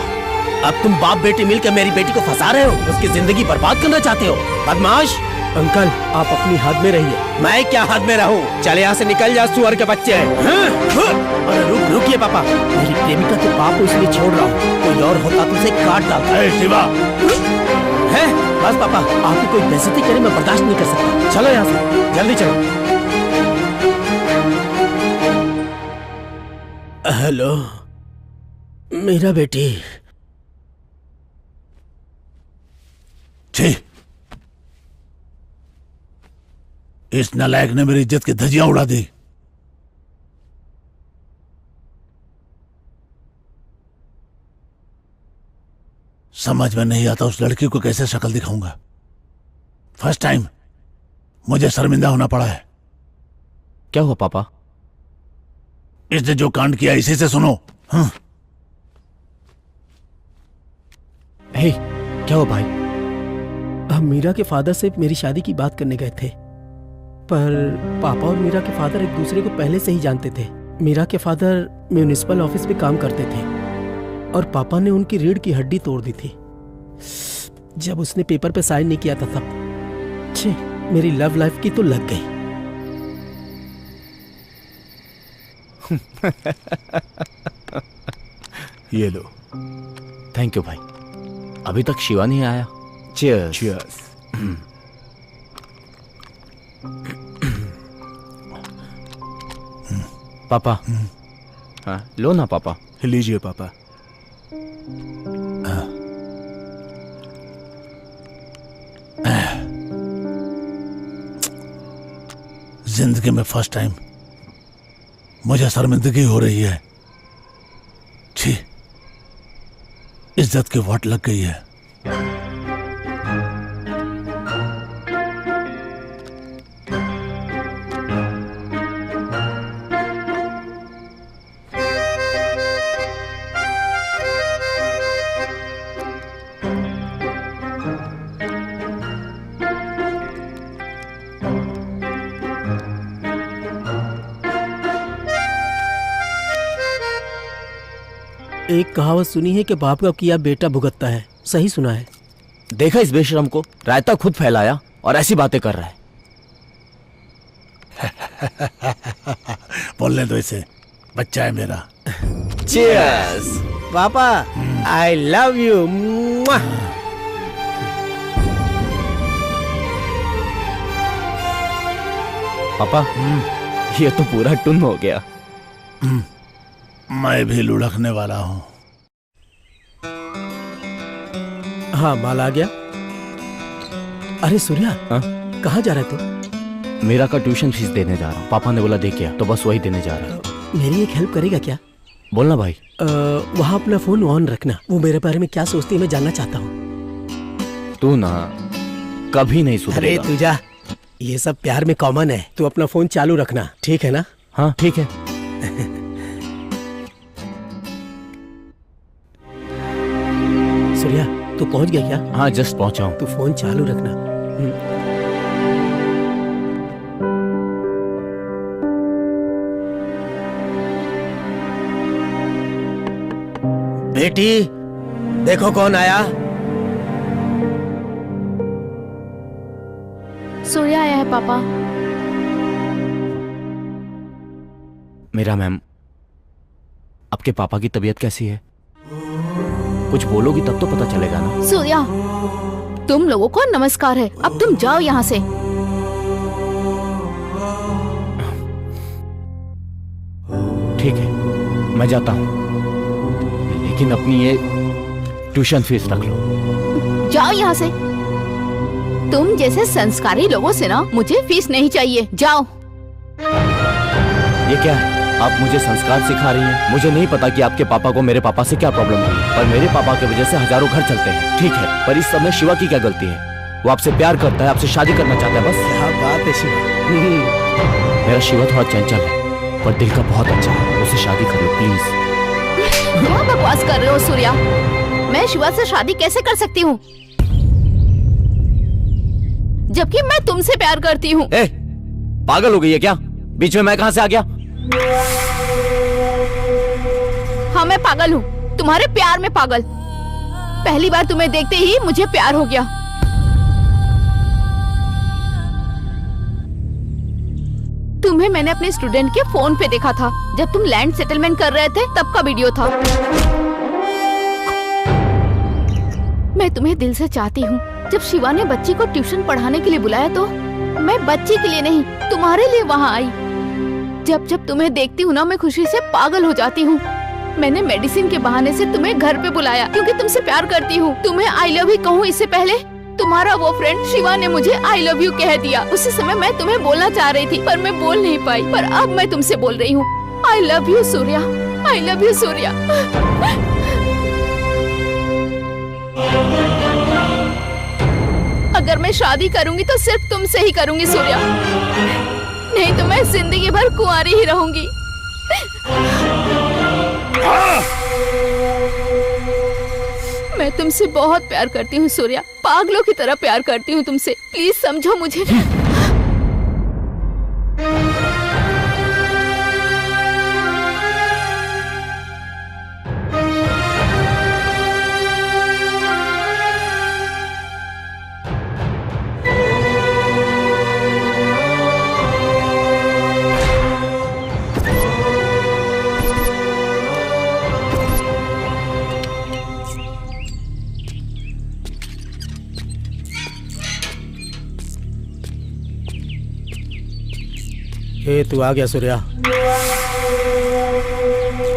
अब तुम बाप बेटे मिलकर मेरी बेटी को फंसा रहे हो, उसकी जिंदगी बर्बाद करना चाहते हो। बदमाश! अंकल, आप अपनी हद में रहिए। मैं क्या हद में रहूं? चले यहाँ से निकल जा, सुअर के बच्चे। अरे रुकिए पापा, मेरी प्रेमिका के बाप को इसलिए छोड़ रहा हूँ, कोई और होता तो उसे काट डालता। शिवा है बस पापा, आपकी कोई बेइज्जती करे मैं बर्दाश्त नहीं कर सकता। चलो यहाँ से, जल्दी चलो। हेलो मेरा बेटी। छी, इस नालायक ने मेरी इज्जत की धज्जियां उड़ा दी। समझ में नहीं आता उस लड़की को कैसे शक्ल दिखाऊंगा। फर्स्ट टाइम मुझे शर्मिंदा होना पड़ा है। क्या हुआ पापा? इसने जो कांड किया इसी से सुनो। हे, क्या हुआ भाई? हम मीरा के फादर से मेरी शादी की बात करने गए थे, पर पापा और मीरा के फादर एक दूसरे को पहले से ही जानते थे। मीरा के फादर म्यूनिसिपल ऑफिस में काम करते थे और पापा ने उनकी रीढ़ की हड्डी तोड़ दी थी जब उसने पेपर पे साइन नहीं किया था तब। छे, मेरी लव लाइफ की तो लग गई। ये लो। थैंक यू भाई। अभी तक शिवा नहीं आया। चीयर्स। Cheers। पापा। हाँ, लो ना पापा। लीजिए पापा। जिंदगी में फर्स्ट टाइम मुझे शर्मिंदगी हो रही है। छी, इज्जत की वाट लग गई है। एक कहावत सुनी है कि बाप का किया बेटा भुगतता है। सही सुना है। देखा इस बेशरम को, रायता खुद फैलाया और ऐसी बातें कर रहा है। बोलने दो इसे, बच्चा है मेरा। चीयर्स। पापा, आई लव यू। पापा, ये तो पूरा टुन हो गया। मैं भी लुढ़कने वाला हूँ। हाँ, माल आ गया। अरे सूर्या, हाँ? कहाँ जा रहे तू? मेरा का ट्यूशन फीस देने जा रहा हूँ। पापा ने बोला दे क्या, तो बस वही देने जा रहा हूँ। मेरी एक हेल्प करेगा क्या? बोलना भाई। वहाँ अपना फोन ऑन रखना। वो मेरे बारे में क्या सोचती है मैं जानना चाहता हूँ। तू ना कभी नहीं अरे सुधरेगा। तू जा, ये सब प्यार में कॉमन है। तू अपना फोन चालू रखना, ठीक है ना? हाँ ठीक है। सूर्या, तू पहुंच गया क्या? हाँ, जस्ट पहुंचा हूँ। तू फोन चालू रखना। बेटी, देखो कौन आया। सूर्या आया है पापा। मेरा मैम, आपके पापा की तबीयत कैसी है? कुछ बोलोगी तब तो पता चलेगा ना। सूर्या, तुम लोगों को नमस्कार है, अब तुम जाओ यहाँ से। ठीक है, मैं जाता हूँ, लेकिन अपनी ये ट्यूशन फीस रख लो। जाओ यहाँ से। तुम जैसे संस्कारी लोगों से ना मुझे फीस नहीं चाहिए। जाओ। ये क्या है? आप मुझे संस्कार सिखा रही हैं? मुझे नहीं पता कि आपके पापा को मेरे पापा से क्या प्रॉब्लम है, पर मेरे पापा की वजह से हजारों घर चलते हैं। ठीक है, पर इस समय शिवा की क्या गलती है? वो आपसे प्यार करता है, आपसे शादी करना चाहता है, बस। क्या बात है शिवा। मेरा शिवा थोड़ा चंचल है, पर दिल का बहुत अच्छा है। उससे शादी कर लो प्लीज। क्या बकवास कर रहे हो सूर्या? मैं शिवा से शादी कैसे कर सकती हूँ, जबकि मैं तुमसे प्यार करती हूँ? पागल हो गई है क्या? बीच में मैं कहाँ से आ गया? हाँ, मैं पागल हूँ, तुम्हारे प्यार में पागल। पहली बार तुम्हें देखते ही मुझे प्यार हो गया। तुम्हें मैंने अपने स्टूडेंट के फोन पे देखा था जब तुम लैंड सेटलमेंट कर रहे थे, तब का वीडियो था। मैं तुम्हें दिल से चाहती हूँ। जब शिवा ने बच्ची को ट्यूशन पढ़ाने के लिए बुलाया तो मैं बच्ची के लिए नहीं, तुम्हारे लिए वहाँ आई। जब जब तुम्हें देखती हूँ ना, मैं खुशी से पागल हो जाती हूँ। मैंने मेडिसिन के बहाने से तुम्हें घर पे बुलाया क्योंकि तुमसे प्यार करती हूँ। तुम्हें आई लव यू कहूँ इससे पहले तुम्हारा वो फ्रेंड शिवा ने मुझे आई लव यू कह दिया। उसी समय मैं तुम्हें बोलना चाह रही थी पर मैं बोल नहीं पाई, पर अब मैं तुमसे बोल रही हूँ। I love you Surya, I love you Surya. अगर मैं शादी करूंगी तो सिर्फ तुमसे ही करूंगी सूर्या, नहीं तो मैं जिंदगी भर कुंवारी ही रहूंगी। मैं तुमसे बहुत प्यार करती हूँ सूर्या, पागलों की तरह प्यार करती हूँ तुमसे। प्लीज समझो मुझे। हे तू आ गया सूर्या।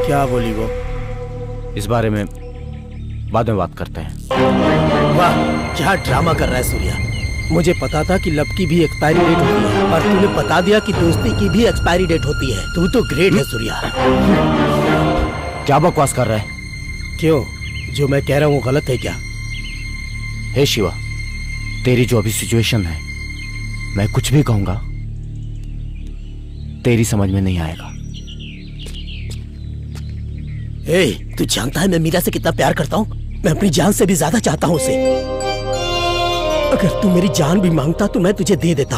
क्या बोली वो? इस बारे में बाद में बात करते हैं। वाह, क्या ड्रामा कर रहा है सूर्या। मुझे पता था कि लब की भी एक्सपायरी डेट होती है और तूने बता दिया कि दोस्ती की भी एक्सपायरी डेट होती है। तू तो ग्रेट है सूर्या। क्या बकवास कर रहा है? क्यों, जो मैं कह रहा हूँ गलत है क्या? हे शिवा, तेरी जो अभी सिचुएशन है, मैं कुछ भी कहूंगा तेरी समझ में नहीं आएगा। तू जानता है मैं मीरा से कितना प्यार करता हूँ? मैं अपनी जान से भी ज्यादा चाहता हूँ उसे। अगर तू मेरी जान भी मांगता तो मैं तुझे दे देता,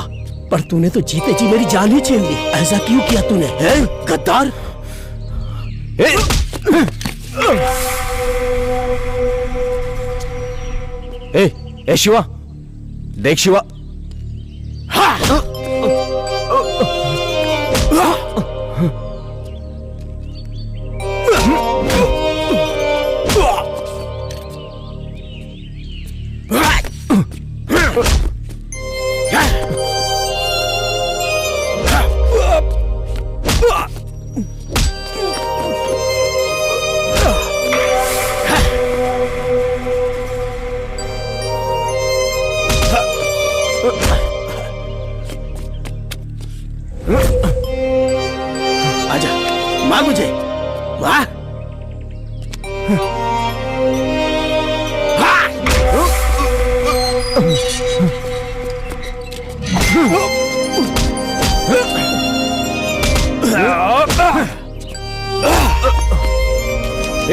पर तूने तो जीते जी मेरी जान ही छीन ली। ऐसा क्यों किया तूने, गद्दार? ए शिवा, देख शिवा। आजा, मार मुझे, वाह।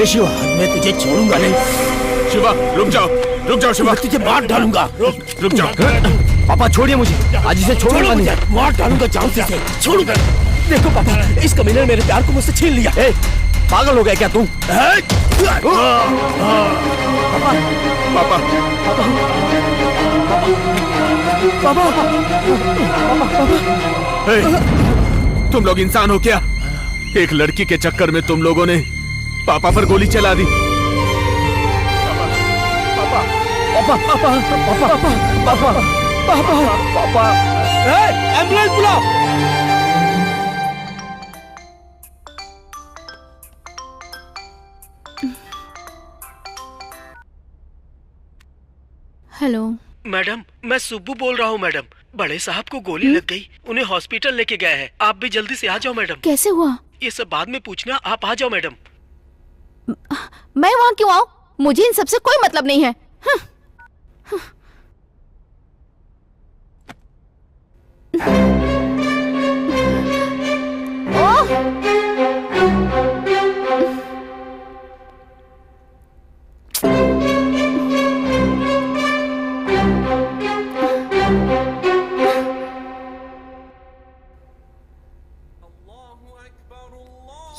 शिवा, मैं तुझे छोड़ूंगा नहीं। शिवा, रुक जाओ शिवा, मैं तुझे मार डालूंगा। रुक जाओ। पापा छोड़िए मुझे, आज इसे छोड़ूंगा नहीं। मार डालूंगा जान से, छोड़ूंगा। देखो पापा, इस कमीने ने मेरे प्यार को मुझसे छीन लिया। पागल हो गया क्या तू? पापा, तुम लोग इंसान हो क्या? एक लड़की के चक्कर में तुम लोगों ने पापा पर गोली चला दी। पापा, एम्बुलेंस बुलाओ। हेलो मैडम, मैं सुब्बू बोल रहा हूँ मैडम। बड़े साहब को गोली लग गई, उन्हें हॉस्पिटल लेके गए हैं। आप भी जल्दी से आ जाओ मैडम। कैसे हुआ? ये सब बाद में पूछना, आप आ जाओ मैडम। मैं वहाँ क्यों आऊँ? मुझे इन सबसे कोई मतलब नहीं है।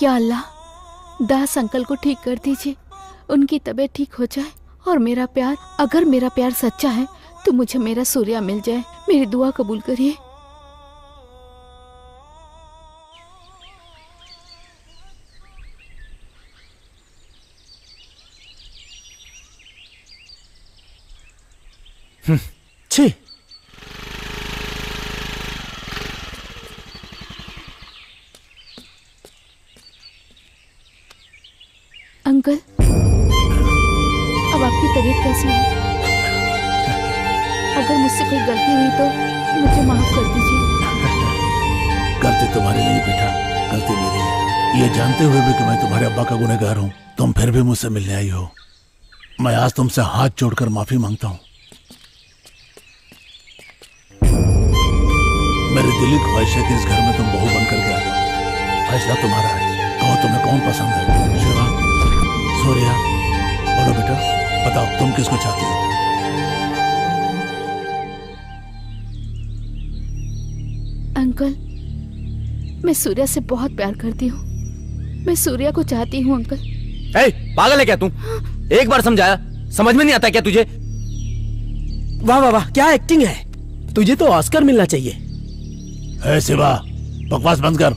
या अल्लाह, दास अंकल को ठीक कर दीजिए, उनकी तबीयत ठीक हो जाए और मेरा प्यार, अगर मेरा प्यार सच्चा है तो मुझे मेरा सूर्या मिल जाए। मेरी दुआ कबूल करिए। छी, अंकल, अब आपकी तबीयत कैसी है? अगर मुझसे कोई गलती हुई तो मुझे माफ कर दीजिए। गलती तुम्हारी नहीं बेटा, गलती मेरी है। ये जानते हुए भी कि मैं तुम्हारे अब्बा का गुनहगार हूँ, तुम फिर भी मुझसे मिलने आई हो। मैं आज तुमसे हाथ जोड़कर माफी मांगता हूँ। मेरी दिली ख्वाहिश है कि इस घर में तुम बहू बनकर के आ जाओ। फैसला तुम्हारा है, कहो तुम्हें कौन पसंद है। शिवा, सूर्या, बोलो बेटा, बताओ तुम किसको चाहती हो? अंकल, मैं सूर्या से बहुत प्यार करती हूँ। मैं सूर्या को चाहती हूँ अंकल। ए, पागल है क्या तू? एक बार समझाया, समझ में नहीं आता क्या तुझे? वाह वाह वाह, क्या एक्टिंग है। तुझे तो ऑस्कर मिलना चाहिए। ए शिवा, बकवास बंद कर।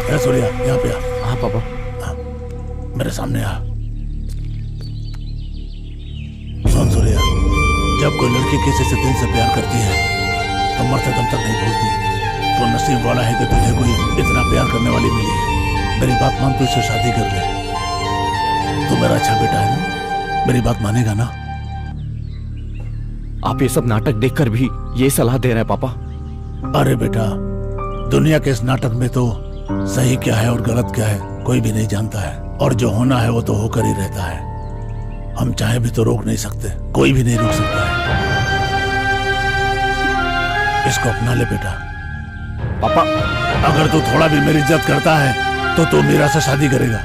ए सूर्या, यहाँ पे आ। हाँ पापा। मेरे सामने आ। सुन सूर्या, जब कोई लड़की किसी से दिल से प्यार करती है तो मरते दम तक नहीं भूलती। तो नसीब वाला है कि तुझे कोई इतना प्यार करने वाली मिली है। मेरी बात मान, तू इससे शादी कर ले। तू मेरा अच्छा बेटा है ना? मेरी बात मानेगा ना? आप ये सब नाटक देखकर भी ये सलाह दे रहे हैं पापा? अरे बेटा, दुनिया के इस नाटक में तो सही क्या है और गलत क्या है कोई भी नहीं जानता है, और जो होना है वो तो होकर ही रहता है। हम चाहे भी तो रोक नहीं सकते, कोई भी नहीं रोक सकता है। इसको अपना ले बेटा। पापा, अगर तू थोड़ा भी मेरी इज्जत करता है तो तू मीरा से शादी करेगा।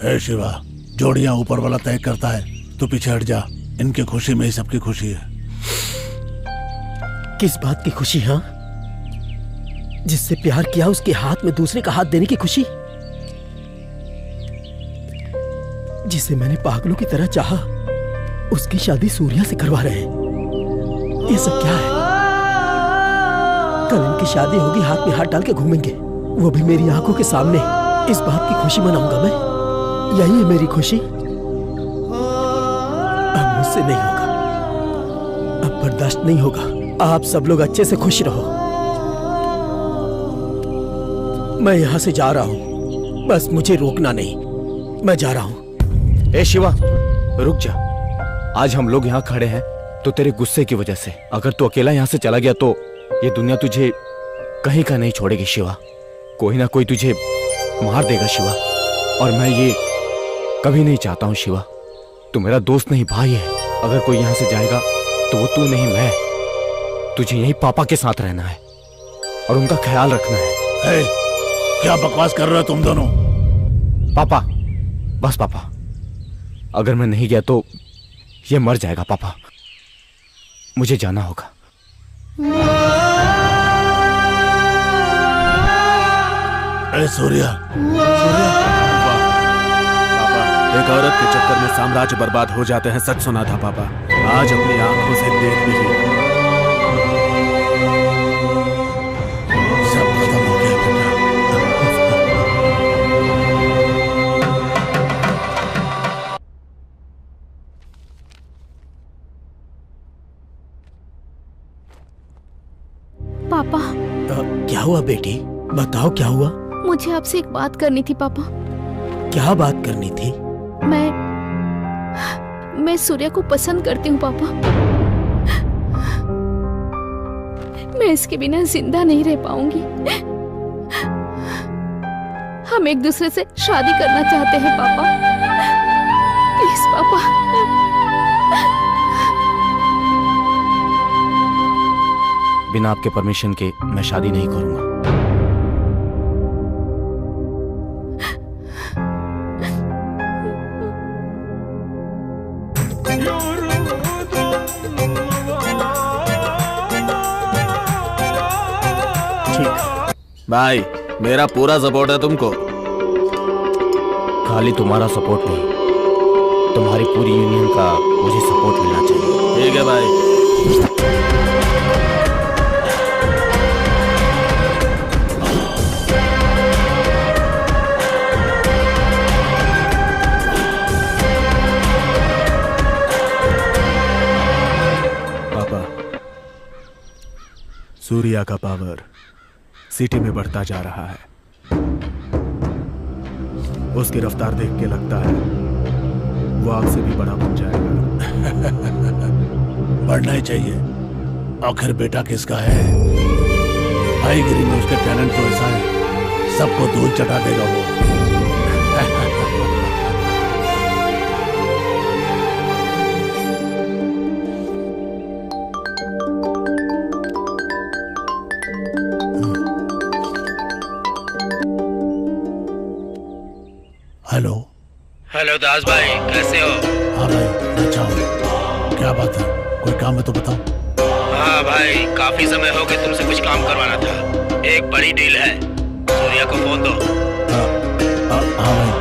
हे शिवा, जोड़ियां ऊपर वाला तय करता है, तू पीछे हट जा। इनकी खुशी में ही सबकी खुशी है। किस बात की खुशी? हाँ, जिससे प्यार किया उसके हाथ में दूसरे का हाथ देने की खुशी, जिसे मैंने पागलों की तरह चाहा उसकी शादी सूर्या से करवा रहे हैं। ये सब क्या है? कल इनकी शादी होगी, हाथ में हाथ डाल के घूमेंगे, वो भी मेरी आंखों के सामने। इस बात की खुशी मनाऊंगा मैं। यही है मेरी खुशी। अब मुझसे नहीं होगा, अब बर्दाश्त नहीं होगा। आप सब लोग अच्छे से खुश रहो। मैं यहां से जा रहा हूं, बस मुझे रोकना नहीं। मैं जा रहा हूं। ए शिवा, रुक जा। आज हम लोग यहाँ खड़े हैं तो तेरे गुस्से की वजह से। अगर तू अकेला यहाँ से चला गया तो ये दुनिया तुझे कहीं का नहीं छोड़ेगी शिवा। कोई ना कोई तुझे मार देगा शिवा, और मैं ये कभी नहीं चाहता हूँ शिवा। तू मेरा दोस्त नहीं, भाई है। अगर कोई यहाँ से जाएगा तो वो तू नहीं, मैं। तुझे यही पापा के साथ रहना है और उनका ख्याल रखना है। क्या बकवास कर रहे हो तुम दोनों? पापा, बस पापा, अगर मैं नहीं गया तो ये मर जाएगा पापा। मुझे जाना होगा। सूर्या, एक औरत के चक्कर में साम्राज्य बर्बाद हो जाते हैं, सच सुना था पापा। आज अपनी आंखों से देख भी लिया। सब खत्म हो गया पापा। क्या हुआ बेटी? बताओ क्या हुआ? मुझे आपसे एक बात करनी थी पापा। क्या बात करनी थी? मैं सूर्या को पसंद करती हूँ पापा। मैं इसके बिना जिंदा नहीं रह पाऊंगी। हम एक दूसरे से शादी करना चाहते हैं पापा। प्लीज पापा। बिना आपके परमिशन के मैं शादी नहीं करूंगा। भाई, मेरा पूरा सपोर्ट है तुमको। खाली तुम्हारा सपोर्ट नहीं, तुम्हारी पूरी यूनियन का मुझे सपोर्ट मिलना चाहिए। ठीक है भाई। पापा, सूर्या का पावर सिटी में बढ़ता जा रहा है। उसकी रफ्तार देख के लगता है वो आग से भी बड़ा बन जाएगा। बढ़ना ही चाहिए। आखिर बेटा किसका है? भाईगिरी में उसके टैलेंट तो ऐसा है, सबको धूल चटा देगा वो। हेलो। हेलो दास भाई, कैसे हो? हाँ भाई, अच्छा हूँ। क्या बात है? कोई काम है तो बताओ। हाँ भाई, काफी समय हो गया, तुमसे कुछ काम करवाना था। एक बड़ी डील है, सूर्या को फोन दो। हाँ भाई,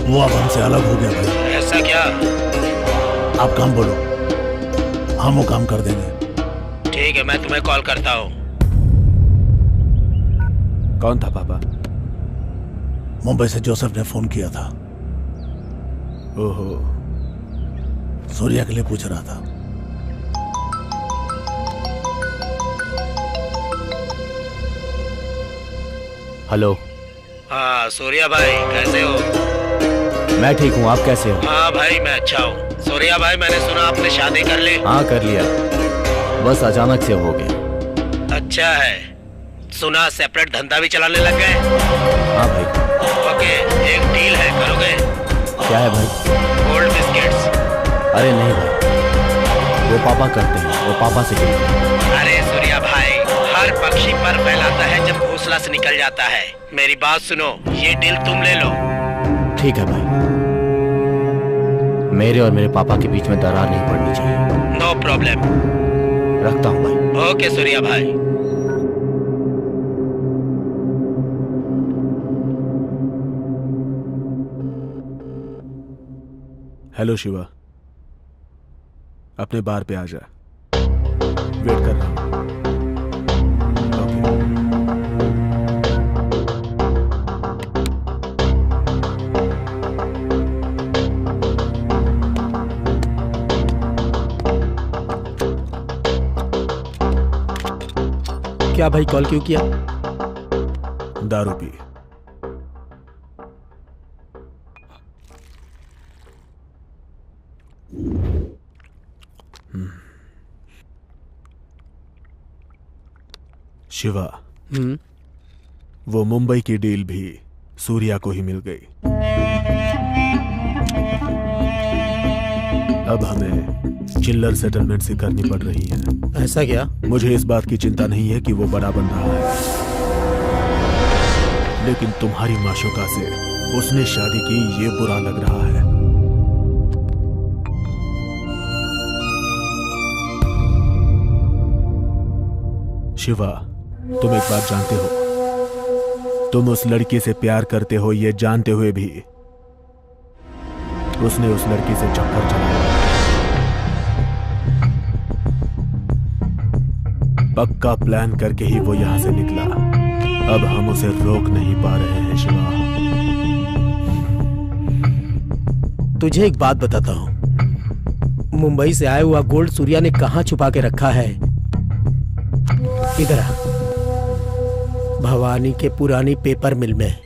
वो अब हमसे अलग हो गया भाई। ऐसा क्या? आप काम बोलो, हम वो काम कर देंगे। ठीक है, मैं तुम्हें कॉल करता हूँ। कौन था पापा? मुंबई से जोसेफ ने फोन किया था। ओहो, सूर्या के लिए पूछ रहा था। हेलो। हाँ सूर्या भाई, कैसे हो? मैं ठीक हूँ, आप कैसे हो? हाँ भाई, मैं अच्छा हूँ। सूर्या भाई, मैंने सुना आपने शादी कर ली। हाँ कर लिया, बस अचानक से हो गया। अच्छा है। सुना सेपरेट धंधा भी चलाने लग गए। हाँ भाई। ओके, एक डील है, करोगे? क्या है भाई? Gold biscuits. अरे नहीं भाई, वो पापा करते हैं, वो पापा से गिरते हैं। अरे सूर्या भाई, हर पक्षी पर फैलाता है जब घोंसला से निकल जाता है। मेरी बात सुनो, ये डील तुम ले लो। ठीक है भाई, मेरे और मेरे पापा के बीच में दरार नहीं पड़नी चाहिए। No problem. रखता हूँ भाई। ओके सूर्या भाई। हेलो शिवा, अपने बार पे आ जा, वेट कर रहा हूँ। क्या भाई, कॉल क्यों किया? दारू पी। शिवा, वो मुंबई की डील भी सूर्या को ही मिल गई। अब हमें चिल्लर सेटलमेंट से करनी पड़ रही है। ऐसा क्या? मुझे इस बात की चिंता नहीं है कि वो बड़ा बन रहा है, लेकिन तुम्हारी माशूका से उसने शादी की, ये बुरा लग रहा है। शिवा, तुम एक बात जानते हो, तुम उस लड़की से प्यार करते हो ये जानते हुए भी उसने उस लड़की से चक्कर चलाया। पक्का प्लान करके ही वो यहां से निकला। अब हम उसे रोक नहीं पा रहे हैं शिवा। तुझे एक बात बताता हूँ, मुंबई से आया हुआ गोल्ड सूर्या ने कहाँ छुपा के रखा है? इधर आ, भवानी के पुरानी पेपर मिल में। अगर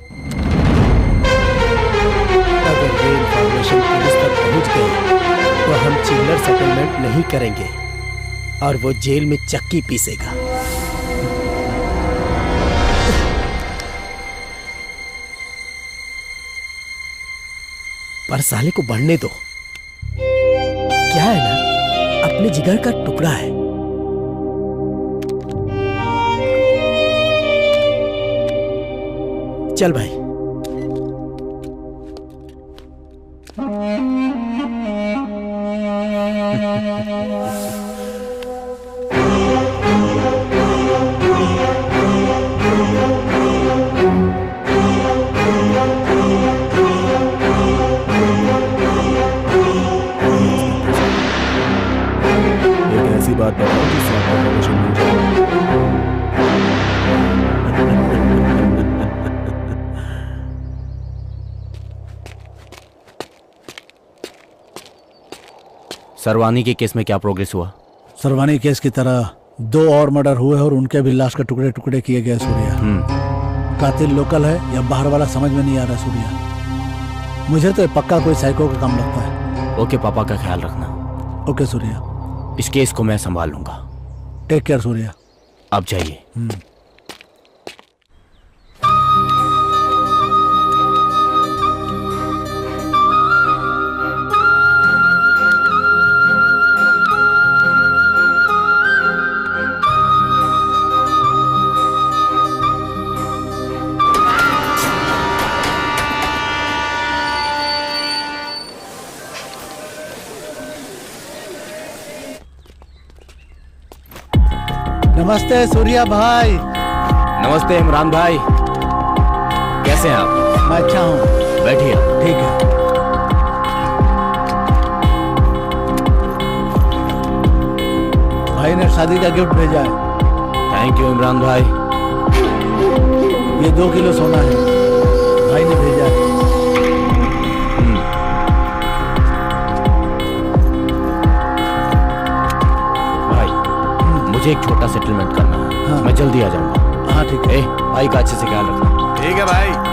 ये इंफॉर्मेशन पुलिस तक पहुंच गई तो हम चिल्लर सेटलमेंट नहीं करेंगे और वो जेल में चक्की पीसेगा। पर साले को बढ़ने दो, क्या है ना, अपने जिगर का टुकड़ा है। चल भाई। एक ऐसी बात बताओ जिससे आपको प्रमोशन मिल जाए। सरवानी के केस में क्या प्रोग्रेस हुआ? सरवानी केस की तरह 2 और मर्डर हुए और उनके भी लाश के टुकड़े टुकड़े किए गए। सूर्या कातिल लोकल है या बाहर वाला समझ में नहीं आ रहा। सूर्या मुझे तो ये पक्का कोई साइको का काम लगता है। ओके पापा का ख्याल रखना। ओके सूर्या। इस केस को मैं संभाल लूंगा। Take care Surya. आप जाइए। नमस्ते सूर्या भाई। नमस्ते इमरान भाई, कैसे हैं आप? मैं अच्छा हूँ। बैठिए। ठीक है। भाई ने शादी का गिफ्ट भेजा है। थैंक यू इमरान भाई। ये 2 किलो सोना है, भाई ने भेजा है। मुझे एक छोटा सेटलमेंट करना है। हाँ। मैं जल्दी आ जाऊंगा। हाँ ठीक है। भाई का अच्छे से ख्याल रखना। ठीक है भाई।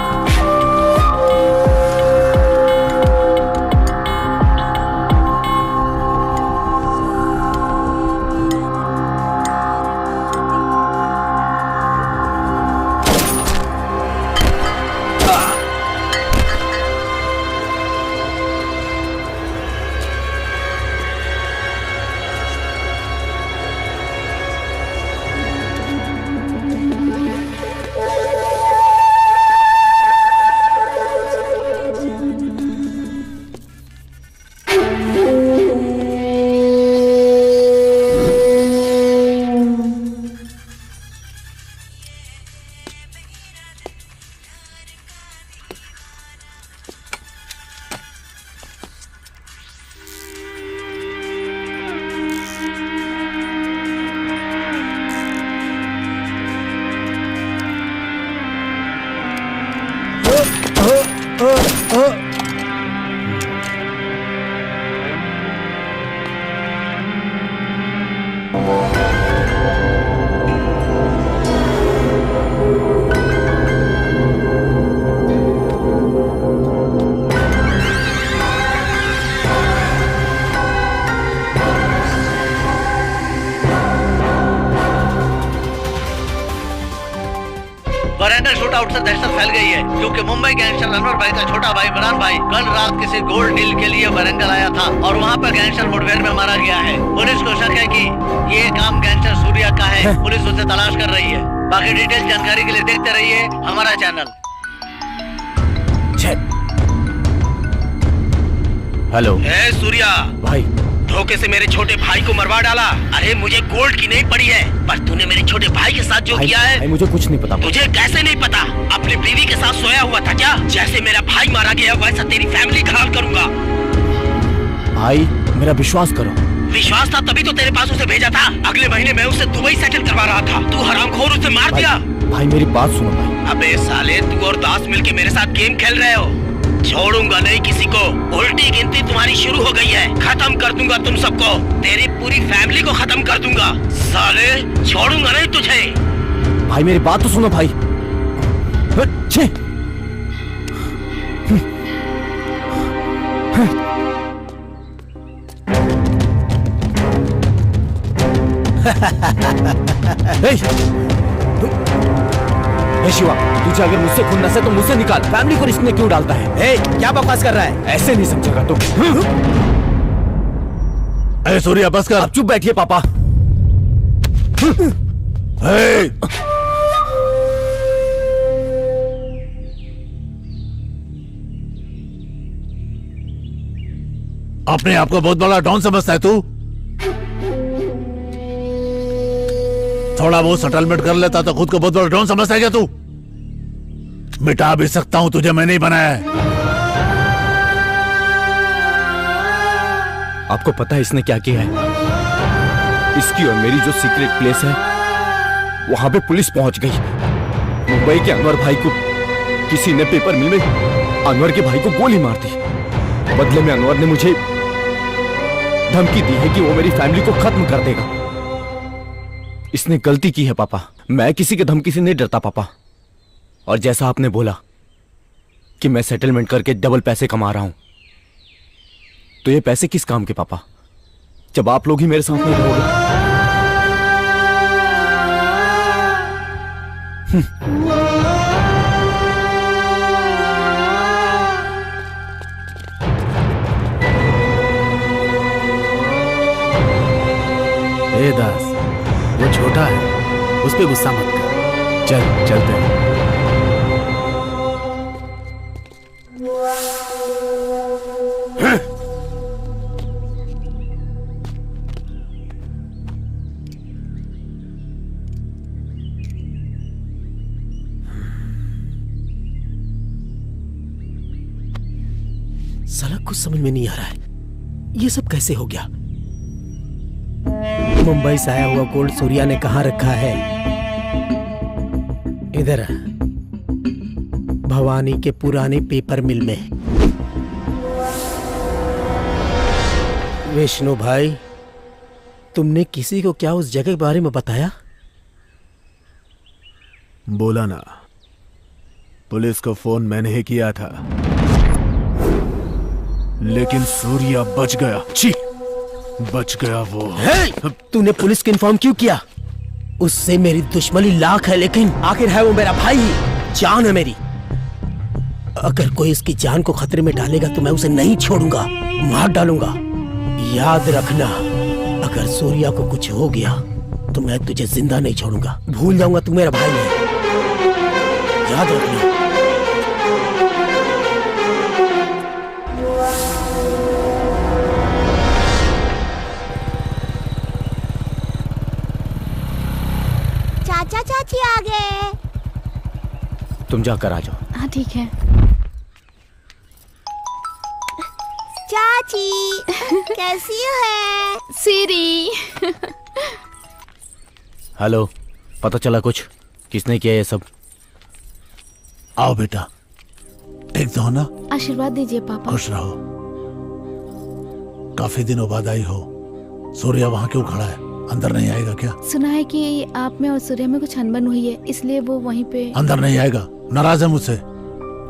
वरंगल शूट आउट से दहशत फैल गई है क्योंकि मुंबई गैंगस्टर अनवर भाई का छोटा भाई इमरान भाई कल रात किसी गोल्ड डील के लिए वरंगल आया था और वहाँ पर गैंगस्टर मुठभेड़ में मारा गया है। पुलिस को शक है कि ये काम गैंगस्टर सूर्या का है। पुलिस उसे तलाश कर रही है। बाकी डिटेल्स जानकारी के लिए देखते रहिए हमारा चैनल। हेलो। ए सूर्या भाई, धोखे से मेरे छोटे भाई को मरवा डाला। अरे मुझे गोल्ड की नहीं पड़ी है, पर तूने मेरे छोटे भाई के साथ जो किया है। भाई मुझे कुछ नहीं पता। तुझे कैसे नहीं पता? अपनी बीवी के साथ सोया हुआ था क्या? जैसे मेरा भाई मारा गया वैसा तेरी फैमिली का हाल करूंगा। भाई मेरा विश्वास करो। विश्वास था तभी तो तेरे पास उसे भेजा था। अगले महीने मैं उसे दुबई सेटल करवा रहा था। तू हरामखोर उसे मार दिया। भाई मेरी बात सुनो भाई। अबे साले, तू और दास मिलके मेरे साथ गेम खेल रहे हो। छोड़ूंगा नहीं किसी को। उल्टी गिनती तुम्हारी शुरू हो गई है। खत्म कर दूंगा तुम सबको। तेरी पूरी फैमिली को खत्म कर दूंगा। साले छोड़ूंगा नहीं तुझे। भाई मेरी बात तो सुनो भाई। छे। शिवा, तुझे अगर मुझसे खून नसे तो मुझसे निकाल। फैमिली को रिस्क में क्यों डालता है? क्या बकवास कर रहा है? ऐसे नहीं समझेगा तुम। अरे सूर्या बस कर। अब चुप बैठिए पापा। अपने आप को बहुत बड़ा डॉन समझता है तू? थोड़ा बहुत सेटलमेंट कर लेता तो खुद को बहुत बड़ा डॉन समझता है क्या तू? मिटा भी सकता हूं, तुझे मैंने ही बनाया है। आपको पता है इसने क्या किया है? इसकी और मेरी जो सीक्रेट प्लेस है वहां पे पुलिस पहुंच गई। मुंबई के अनवर भाई को किसी ने पेपर मिल में अनवर के भाई को गोली मार दी। बदले में अनवर ने मुझे धमकी दी है कि वो मेरी फैमिली को खत्म कर देगा। इसने गलती की है पापा। मैं किसी के धमकी से नहीं डरता पापा। और जैसा आपने बोला, कि मैं सेटलमेंट करके डबल पैसे कमा रहा हूं, तो ये पैसे किस काम के पापा, जब आप लोग ही मेरे साथ नहीं रहोगे? ए दास, वो छोटा है, उस पे गुस्सा मत कर। चल चलते हैं। साला कुछ समझ में नहीं आ रहा है, ये सब कैसे हो गया? मुंबई से आया हुआ गोल्ड सूर्या ने कहाँ रखा है? इधर भवानी के पुराने पेपर मिल में। विष्णु भाई, तुमने किसी को क्या उस जगह के बारे में बताया? बोला ना, पुलिस को फोन मैंने ही किया था, लेकिन सूर्या बच गया। छी, बच गया वो। तूने पुलिस को इन्फॉर्म क्यों किया? उससे मेरी दुश्मनी लाख है, लेकिन आखिर है वो मेरा भाई ही, जान है मेरी। अगर कोई इसकी जान को खतरे में डालेगा तो मैं उसे नहीं छोड़ूंगा, मार डालूंगा। याद रखना, अगर सूर्या को कुछ हो गया तो मैं तुझे जिंदा नहीं छोड़ूंगा, भूल जाऊंगा तू मेरा भाई है, याद रखना। चाचा चाची आ गए। तुम जाकर आ जाओ। हाँ ठीक है। चाची कैसी है? सीरी। हेलो, पता चला कुछ? किसने किया ये सब? आओ बेटा, ठीक तो हो ना? आशीर्वाद दीजिए पापा। खुश रहो। काफी दिनों बाद आई हो। सूर्या वहाँ क्यों खड़ा है? अंदर नहीं आएगा क्या? सुना है कि आप में और सूर्या में कुछ अनबन हुई है, इसलिए वो वहीं पे। अंदर नहीं आएगा, नाराज है मुझसे।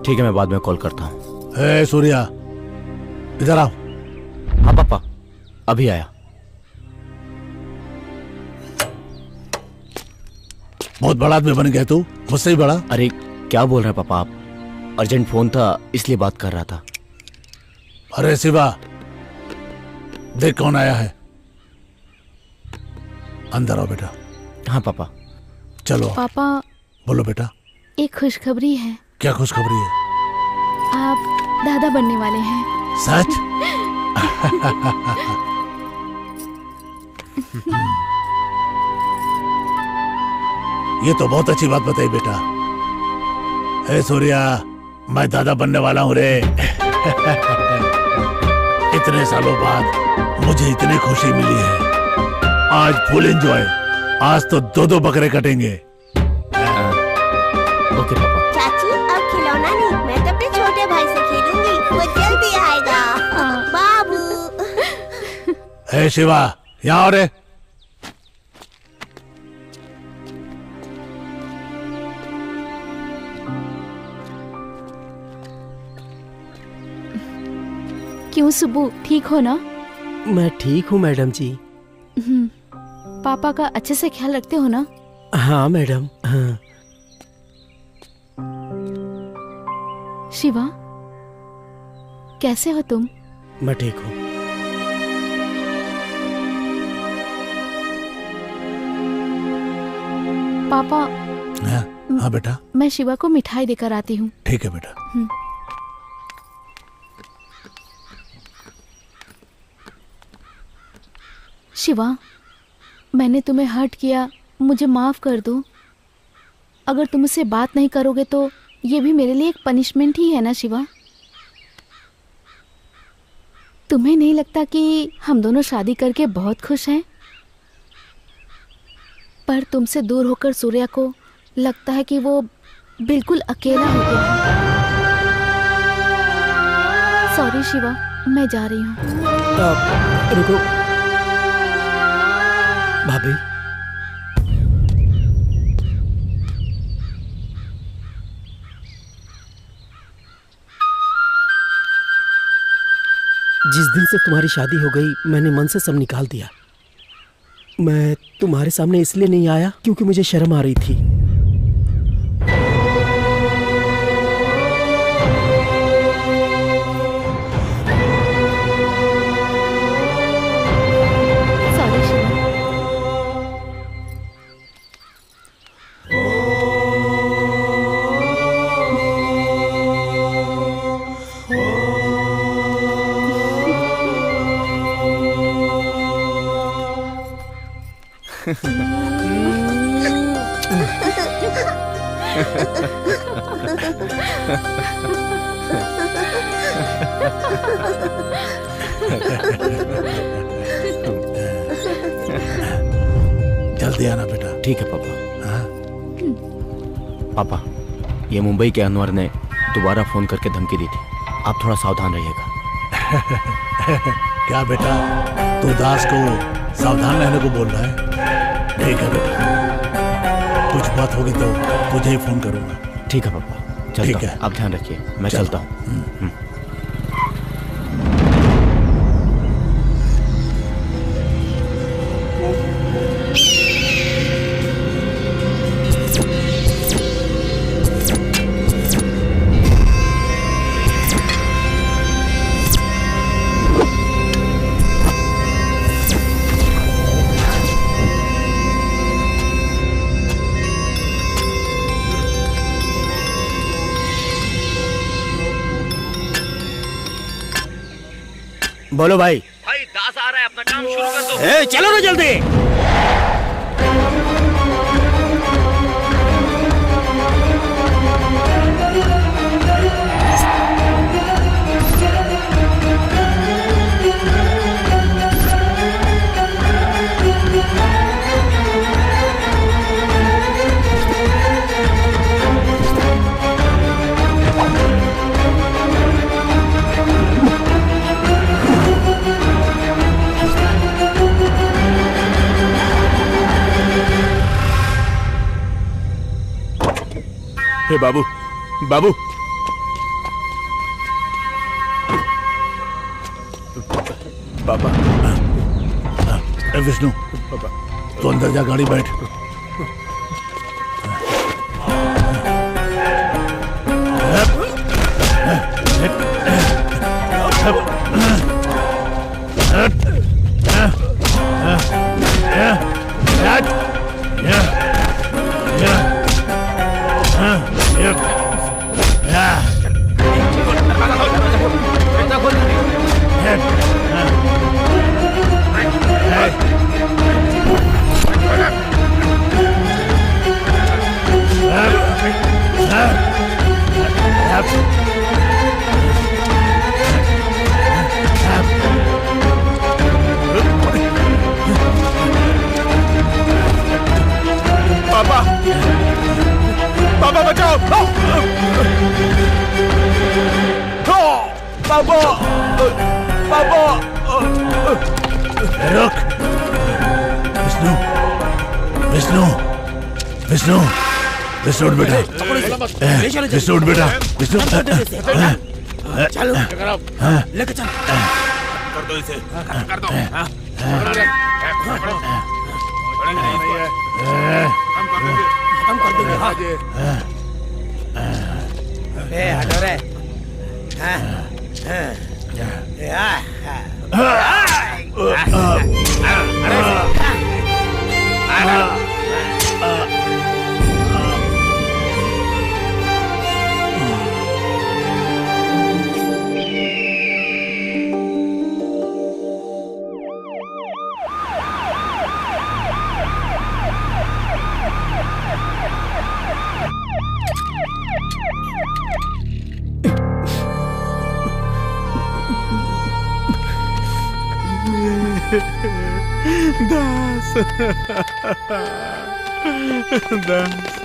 ठीक है, मैं बाद में कॉल करता हूँ। ए सूर्या, इधर आओ। हाँ पापा, अभी आया। बहुत बड़ा आदमी बन गया तू, मुझसे ही बड़ा। अरे क्या बोल रहे हैं पापा आप? अर्जेंट फोन था इसलिए बात कर रहा था। अरे शिवा, देख कौन आया है। अंदर आओ बेटा। हाँ पापा। चलो। पापा, बोलो बेटा। एक खुशखबरी है। क्या खुशखबरी है? आप दादा बनने वाले हैं। सच? ये तो बहुत अच्छी बात बताई बेटा। हे सूर्या, मैं दादा बनने वाला हूँ रे। इतने सालों बाद मुझे इतनी खुशी मिली है। आज फुल एंजॉय। आज तो 2-2 बकरे कटेंगे। ओके पापा। चाची, अब खिलौना नहीं, मैं तो अपने छोटे भाई से खेलूंगी, वो जल्दी आएगा। बाबू। हे शिवा, यहाँ आओ रे। क्यों सुबू, ठीक हो ना? मैं ठीक हूँ मैडम जी। पापा का अच्छे से ख्याल रखते हो ना? हाँ मैडम। हाँ। शिवा, कैसे हो तुम? मैं ठीक हूँ। पापा। हाँ बेटा। मैं शिवा को मिठाई देकर आती हूँ। ठीक है बेटा। शिवा, मैंने तुम्हें हर्ट किया, मुझे माफ कर दो। अगर तुम मुझसे बात नहीं करोगे तो ये भी मेरे लिए एक पनिशमेंट ही है ना शिवा? तुम्हें नहीं लगता कि हम दोनों शादी करके बहुत खुश हैं? पर तुमसे दूर होकर सूर्या को लगता है कि वो बिल्कुल अकेला हो गया है। सॉरी शिवा, मैं जा रही हूँ। रुको भाभी। दिन से तुम्हारी शादी हो गई मैंने मन से सब निकाल दिया। मैं तुम्हारे सामने इसलिए नहीं आया क्योंकि मुझे शर्म आ रही थी। सॉरी शिवा। जल्दी आना बेटा। ठीक है पापा। पापा, ये मुंबई के अनवर ने दोबारा फोन करके धमकी दी थी, आप थोड़ा सावधान रहिएगा। क्या बेटा, तू दास को सावधान रहने को बोल रहा है? ठीक है बेटा, कुछ बात होगी तो तुझे ही फोन करूंगा। ठीक है पापा, चलता हूं। आप ध्यान रखिए, मैं चलता हूँ। बोलो भाई। भाई दास आ रहा है, अपना काम शुरू कर दो। चलो ना जल्दी। हे बाबू, बाबू, पापा। विष्णु, तू अंदर जा, गाड़ी बैठ। पापा, पापा बचाओ! पापा, पापा! रुक! विष्णु, विष्णु, विष्णु, विष्णु उठ बेटा, विष्णु उठ बेटा, विष्णु। चलो लेके चल। कर दो इसे, कर दो। हम कर देंगे। हाँ। हटो रे। दास, दास।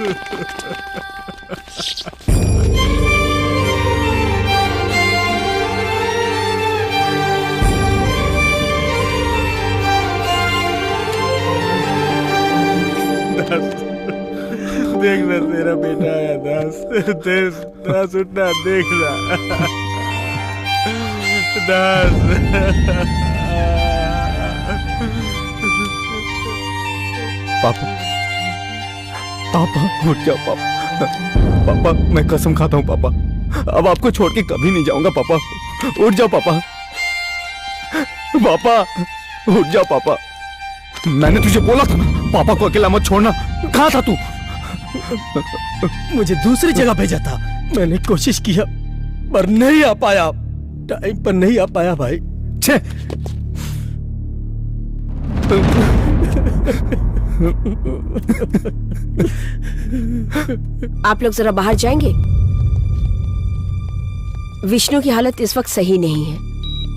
देखना तेरा बेटा है दास, दास उठना, देखना पापा पापा उठ जाओ पापा। पापा मैं कसम खाता हूँ पापा, अब आपको छोड़ के कभी नहीं जाऊंगा पापा। उठ जाओ पापा। पापा उठ जाओ पापा। मैंने तुझे बोला था ना पापा को अकेला मत छोड़ना। कहाँ था तू? मुझे दूसरी जगह भेजा था। मैंने कोशिश किया पर नहीं आ पाया, टाइम पर नहीं आ पाया भाई। छे आप लोग जरा बाहर जाएंगे? विष्णु की हालत इस वक्त सही नहीं है।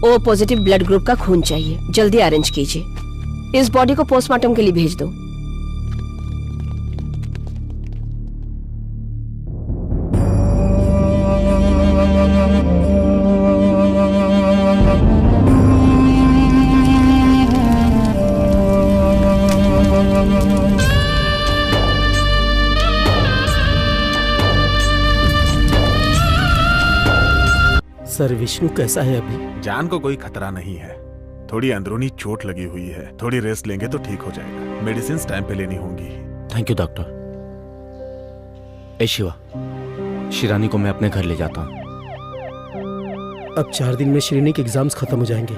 ओ पॉजिटिव ब्लड ग्रुप का खून चाहिए, जल्दी अरेंज कीजिए। इस बॉडी को पोस्टमार्टम के लिए भेज दो। सर विष्णु कैसा है अभी? जान को कोई खतरा नहीं है, थोड़ी अंदरूनी चोट लगी हुई है। थोड़ी रेस्ट लेंगे तो ठीक हो जाएगा। मेडिसिन टाइम पे लेनी होंगी। Thank you doctor. ए शिवा, शिरानी को मैं अपने घर ले जाता हूँ। अब 4 दिन में श्रेणी के एग्जाम्स खत्म हो जाएंगे,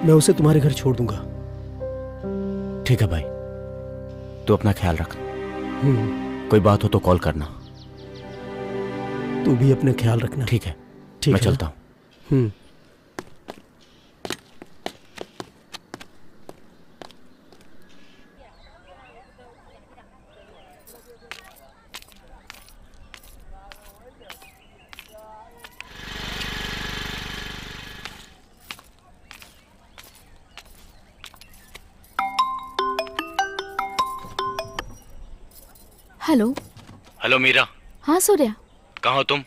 मैं उसे तुम्हारे घर छोड़ दूंगा। ठीक है भाई, तू अपना ख्याल रख। कोई बात हो तो कॉल करना। तू भी अपना ख्याल रखना। ठीक है, ठीक मैं है चलता हूँ। हेलो। हेलो मीरा। हाँ सूर्या। कहाँ हो तुम?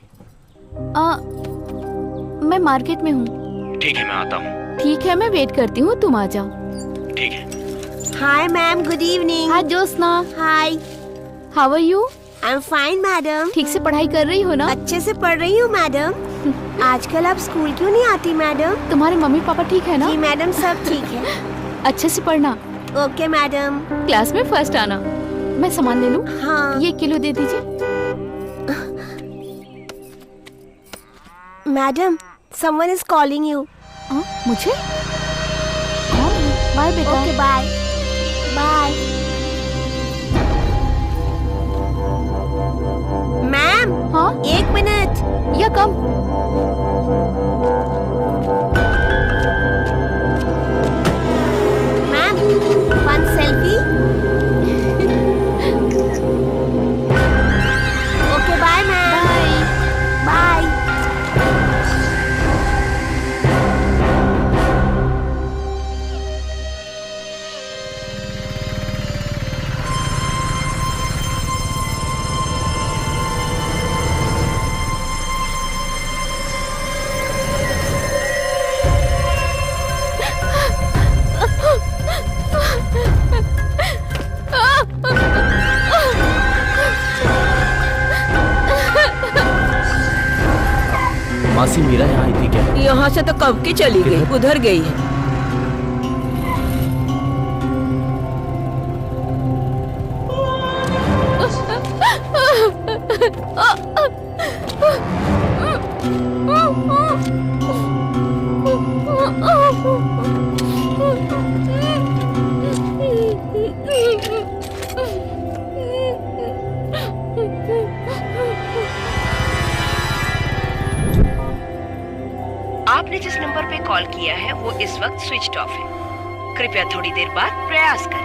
मैं मार्केट में हूँ। ठीक है, मैं आता हूँ। ठीक है, मैं वेट करती हूँ, तुम आ जाओ। ठीक है। Hi ma'am, good evening. Hi Jyotsna. Hi, how are you? I am fine madam. ठीक से पढ़ाई कर रही हो ना? अच्छे से पढ़ रही हूँ मैडम। आजकल आप स्कूल क्यों नहीं आती मैडम? तुम्हारे मम्मी पापा ठीक है ना? जी मैडम, सब ठीक है। अच्छे से पढ़ना। Okay madam. क्लास में फर्स्ट आना। मैं सामान ले लूँ? हाँ। ये 1 किलो दे दीजिए। Madam, someone is calling you. मुझे? बाय बेटा। Okay bye bye. मैम। हाँ? 1 मिनट। या come. Ma'am, 1 selfie. Okay bye ma'am. Bye. मासी मीरा यहाँ आई थी क्या? यहाँ से तो कब की चली गई, उधर गई है। आपने जिस नंबर पे कॉल किया है वो इस वक्त स्विच ऑफ है। कृपया थोड़ी देर बाद प्रयास करें।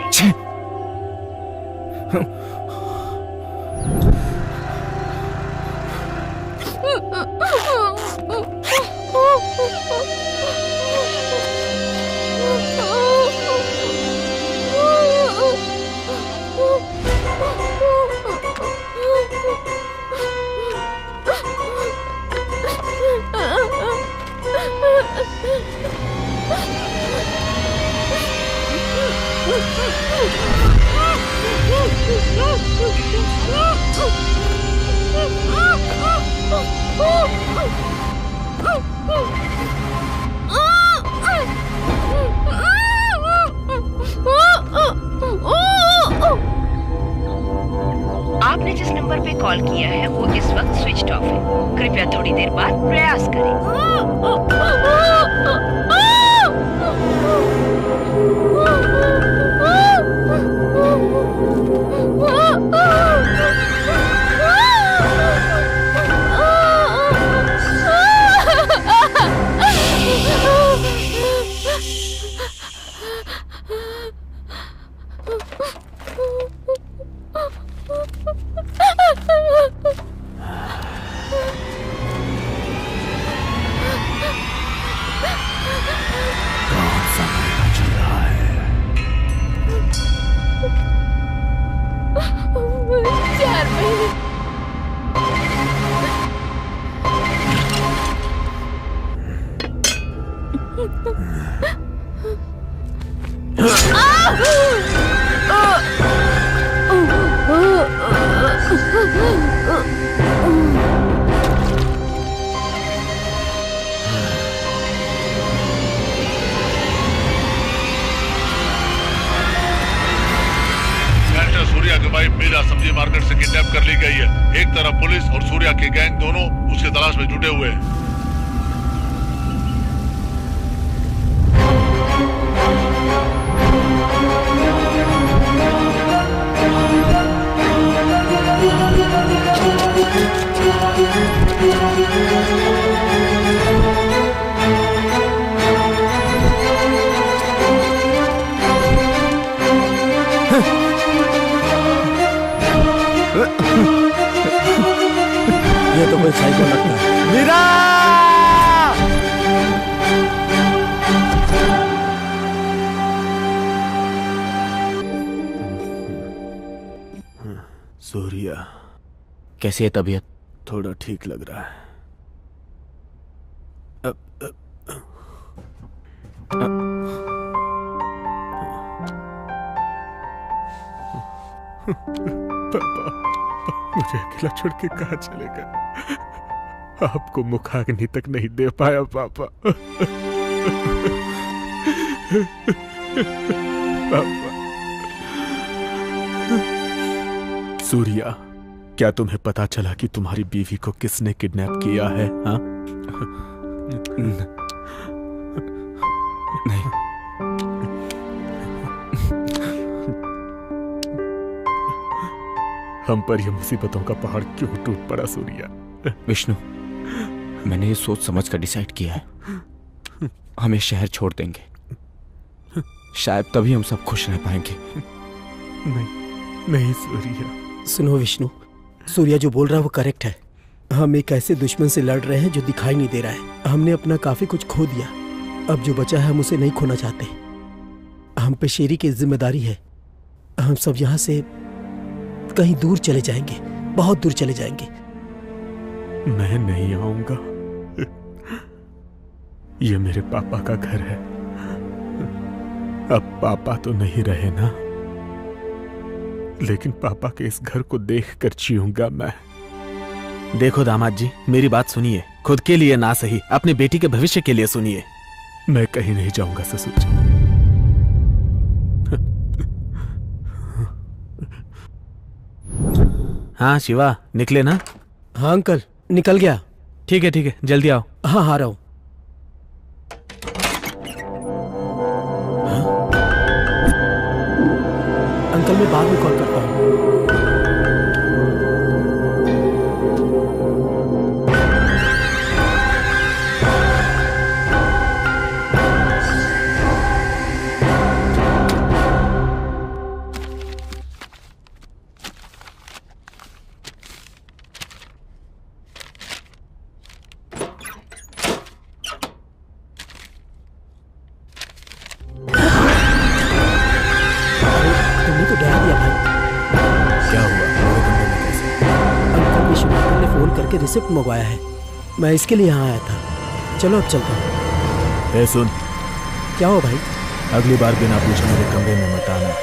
आपने जिस नंबर पे कॉल किया है वो इस वक्त स्विच ऑफ है। कृपया थोड़ी देर बाद प्रयास सूर्या की वाइफ मीरा सब्जी मार्केट से किडनैप कर ली गई है। एक तरफ पुलिस और सूर्या की गैंग दोनों उसकी तलाश में जुटे हुए हैं। ये तो कोई साइको लगता है। मीरा! सूर्या, कैसी है तबीयत? थोड़ा ठीक लग रहा है। पापा, मुझे अकेला छोड़ के कहाँ चले गए? आपको मुखाग्नि तक नहीं दे पाया पापा। पापा। सूर्या, क्या तुम्हें पता चला कि तुम्हारी बीवी को किसने किडनैप किया है? हाँ? नहीं। हम पर यह मुसीबतों का पहाड़ क्यों टूट पड़ा सूर्या? विष्णु, मैंने ये सोच समझ कर डिसाइड किया है। हम ये शहर छोड़ देंगे। शायद तभी हम सब खुश रह पाएंगे। नहीं सूर्या। सुनो विष्णु, सूर्या जो बोल रहा है वो करेक्ट है। हम एक ऐसे दुश्मन से लड़ रहे हैं जो दिखाई नहीं दे रहा है। हमने अपना काफी कुछ खो दिया, अब जो बचा है हम उसे नहीं खोना चाहते। हम पे शेरी की जिम्मेदारी है। हम सब यहाँ से कहीं दूर चले जाएंगे, बहुत दूर चले जाएंगे। मैं नहीं आऊंगा। ये मेरे पापा का घर है। अब पापा तो नहीं रहे ना, लेकिन पापा के इस घर को देखकर जीऊंगा मैं। देखो दामाद जी, मेरी बात सुनिए। खुद के लिए ना सही, अपनी बेटी के भविष्य के लिए सुनिए। मैं कहीं नहीं जाऊंगा ससुर जी। हाँ शिवा, निकले ना? हाँ अंकल, निकल गया। ठीक है, जल्दी आओ। हाँ आ रहा हूं। अंकल मैं बाद में कॉल करता हूँ। तुमने तो डरा दिया भाई। क्या हुआ? मेरे कमरे में कैसे? अंकल विश्वनाथन ने फोन करके रिसिप्ट मंगवाया है। मैं इसके लिए यहाँ आया था। चलो अब चलता हूँ। ए सुन, क्या हो भाई? अगली बार बिना पूछे मेरे कमरे में मत आना।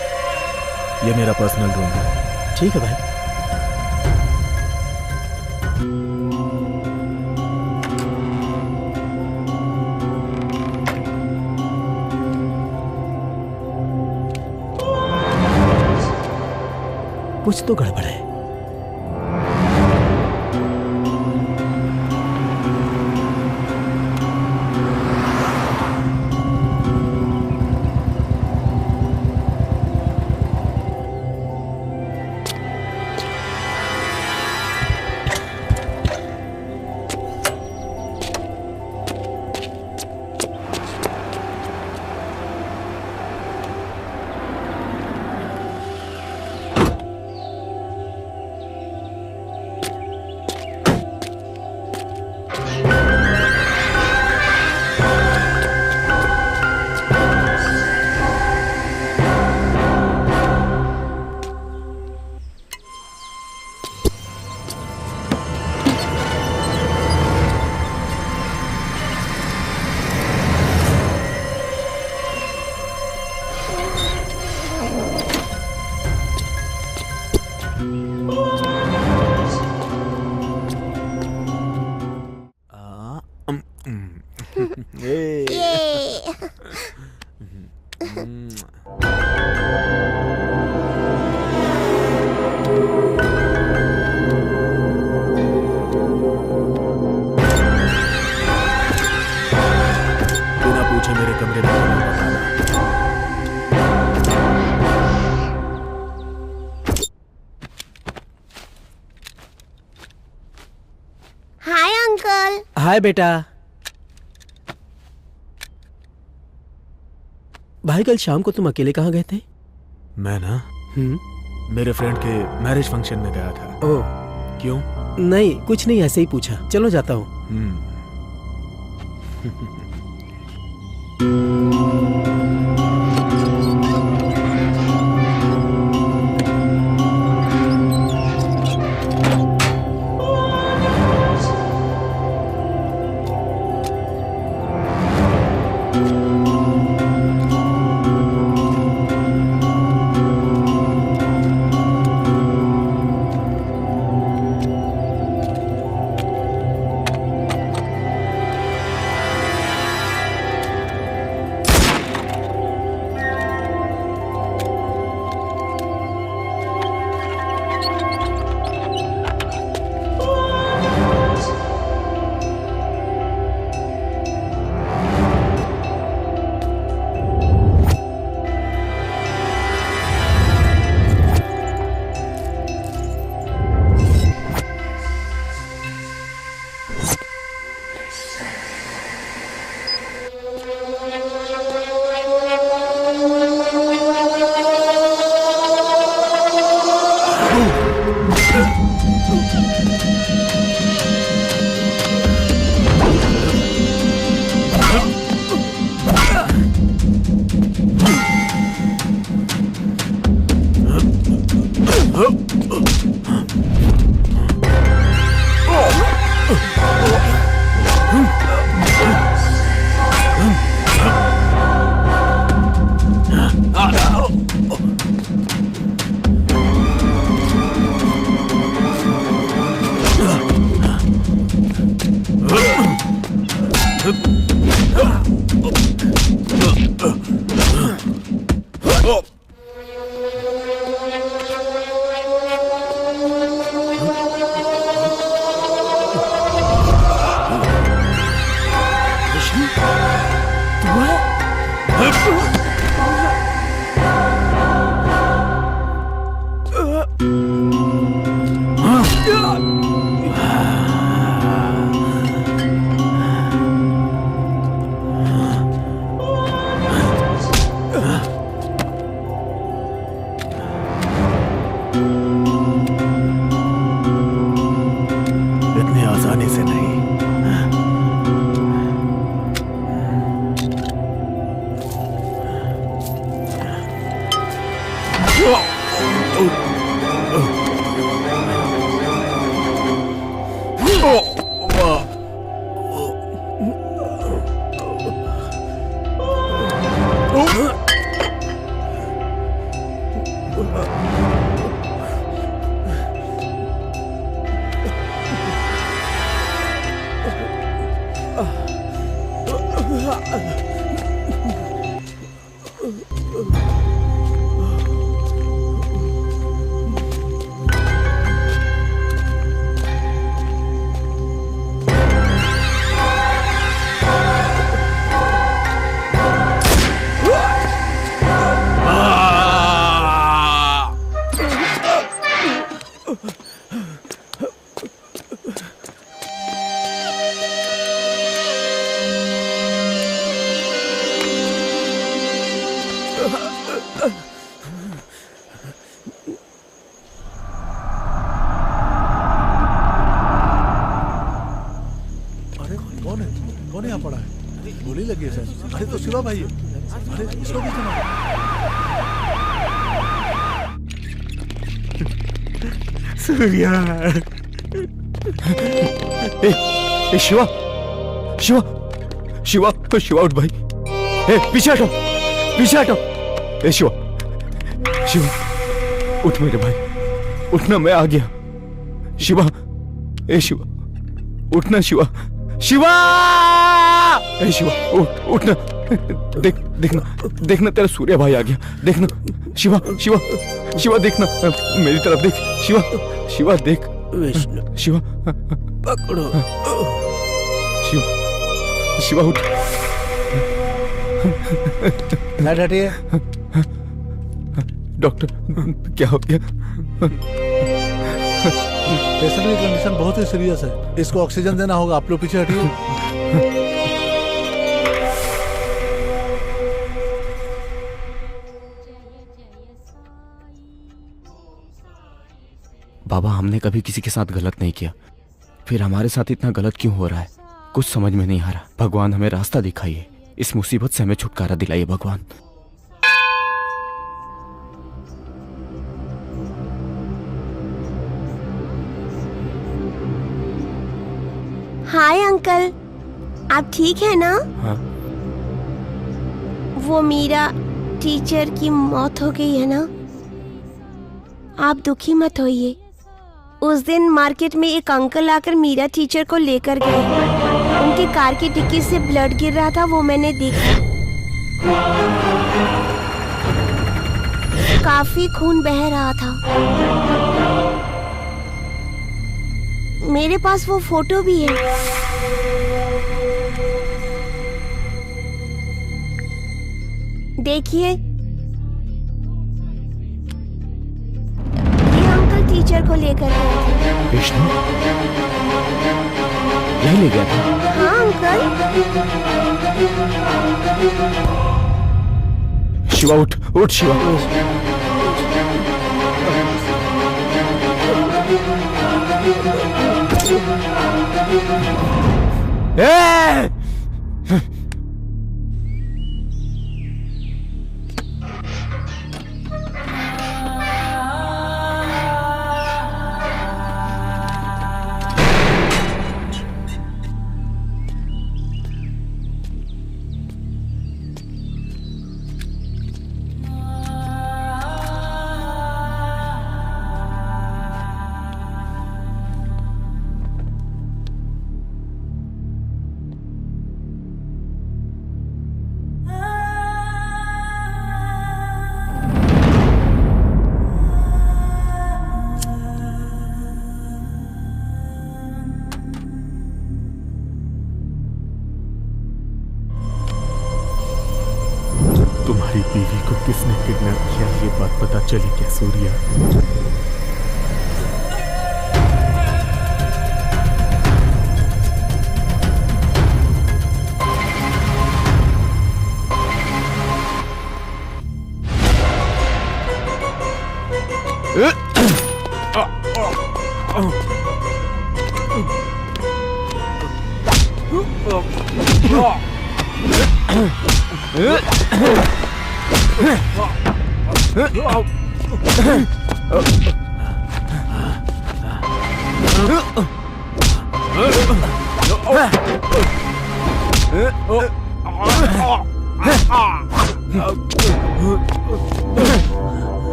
ये मेरा पर्सनल रूम है। ठीक है भाई। कुछ तो गड़बड़ है। अंकल। हाय बेटा। भाई कल शाम को तुम अकेले कहाँ गए थे? मैं ना मेरे फ्रेंड के मैरिज फंक्शन में गया था। ओह क्यों? नहीं कुछ नहीं, ऐसे ही पूछा। चलो जाता हूँ। इतनी आसानी से नहीं। कौन यहाँ पड़ा है? गोली लगी है सर। अरे तो शिवा भाई है। अरे इसको भी सुना। सूर्या। ए शिवा, शिवा, शिवा, शिवा उठ भाई। ए पीछे हटो, पीछे हटो। ए शिवा, शिवा उठ मेरे भाई, उठना, मैं आ गया। शिवा, ए शिवा उठना, शिवा, शिवा, ए शिवा उठना, देखना, देखना तेरा सूर्या भाई आ गया। देखना शिवा, शिवा, शिवा देखना, मेरी तरफ देख। शिवा, शिवा देख। विष्णु, शिवा पकड़ो। शिवा, शिवा उठ। लाइट हटिए। डॉक्टर क्या हो गया? पेशेंट की कंडीशन बहुत ही सीरियस है, इसको ऑक्सीजन देना होगा। आप लोग पीछे हटिए। बाबा, हमने कभी किसी के साथ गलत नहीं किया, फिर हमारे साथ इतना गलत क्यों हो रहा है? कुछ समझ में नहीं आ रहा। भगवान हमें रास्ता दिखाइए, इस मुसीबत से हमें छुटकारा दिलाइए भगवान। हाय अंकल, आप ठीक है ना? हाँ। वो मीरा टीचर की मौत हो गई है ना? आप दुखी मत होइए। उस दिन मार्केट में एक अंकल आकर मीरा टीचर को लेकर गए। उनकी कार की डिक्की से ब्लड गिर रहा था, वो मैंने देखा। काफी खून बह रहा था। मेरे पास वो फोटो भी है। देखिए, ये अंकल टीचर को लेकर गए थे। विष्णु यही ले गया था? हाँ अंकल। शिवा उठ, उठ शिवा। ए! तुम्हारी बीवी को किसने किडनैप किया, ये बात पता चली क्या सूर्या?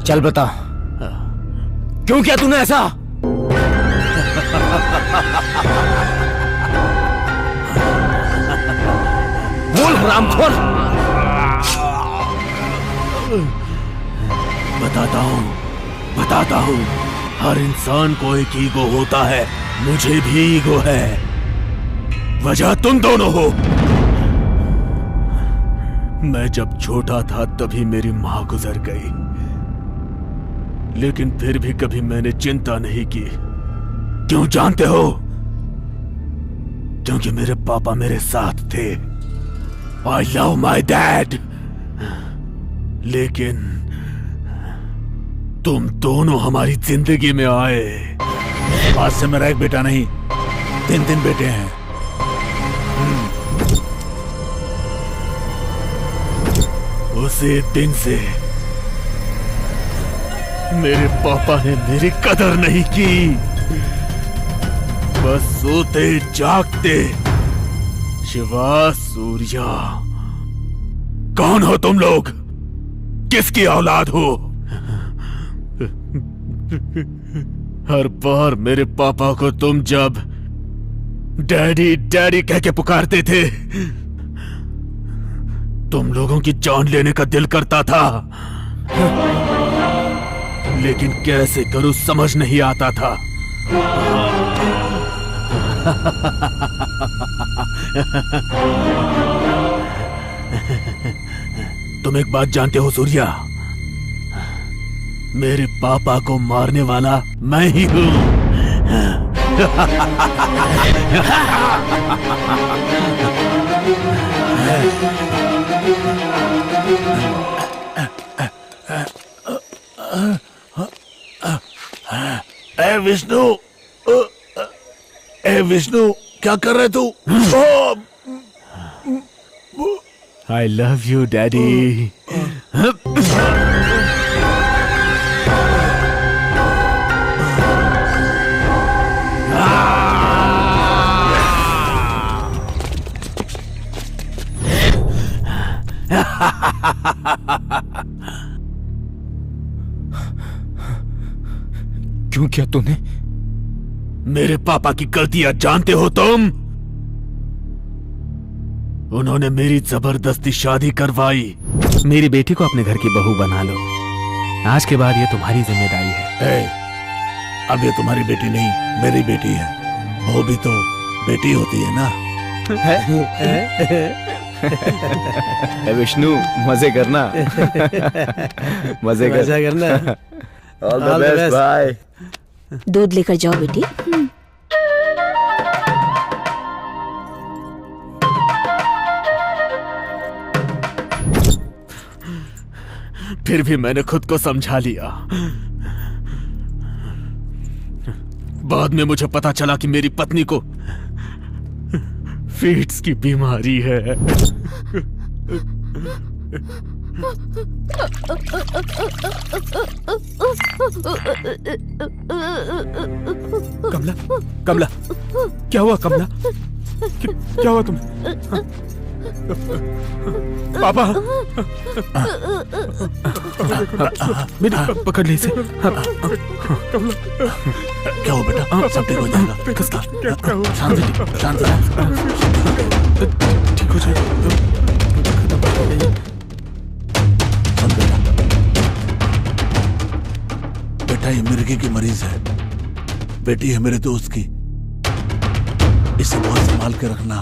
चल बता, क्यों किया तूने ऐसा? बोल हरामखोर। बताता हूँ। हर इंसान को एक ईगो होता है, मुझे भी ईगो है। वजह तुम दोनों हो। मैं जब छोटा था तभी मेरी माँ गुजर गई, लेकिन फिर भी कभी मैंने चिंता नहीं की। क्यों जानते हो? क्योंकि मेरे पापा मेरे साथ थे। I love my dad। लेकिन तुम दोनों हमारी जिंदगी में आए। आज से मेरा एक बेटा नहीं, 3 बेटे हैं। उसी दिन से मेरे पापा ने मेरी कदर नहीं की। बस सोते जागते शिवा, सूर्या, कौन हो तुम लोग? किसकी औलाद हो? हर बार मेरे पापा को तुम जब डैडी डैडी कह के पुकारते थे, तुम लोगों की जान लेने का दिल करता था, लेकिन कैसे करूं समझ नहीं आता था। तुम एक बात जानते हो सूर्या, मेरे पापा को मारने वाला मैं ही हूं। ए विष्णु, ए विष्णु, क्या कर रहे तू? I love you daddy. क्यों किया तूने? मेरे पापा की गलतियां जानते हो तुम? उन्होंने मेरी जबरदस्ती शादी करवाई। मेरी बेटी को अपने घर की बहू बना लो। आज के बाद ये तुम्हारी जिम्मेदारी है। अब ये तुम्हारी बेटी नहीं, मेरी बेटी है। वो भी तो बेटी होती है ना। विष्णु, मजे करना। मजे करना। All the best, bye. दूध लेकर जाओ बेटी। फिर भी मैंने खुद को समझा लिया। बाद में मुझे पता चला कि मेरी पत्नी को फीट्स की बीमारी है। कमला, कमला, क्या हुआ कमला? क्या हुआ तुम्हें? पापा, बेटा पकड़ ले इसे। क्या हो बेटा? सब ठीक हो जाएगा। किसका? शांत, शांत, ठीक हो जाएगा। बेटा ये मिर्गी की मरीज है, बेटी है मेरे दोस्त की। इसे बहुत संभाल के रखना।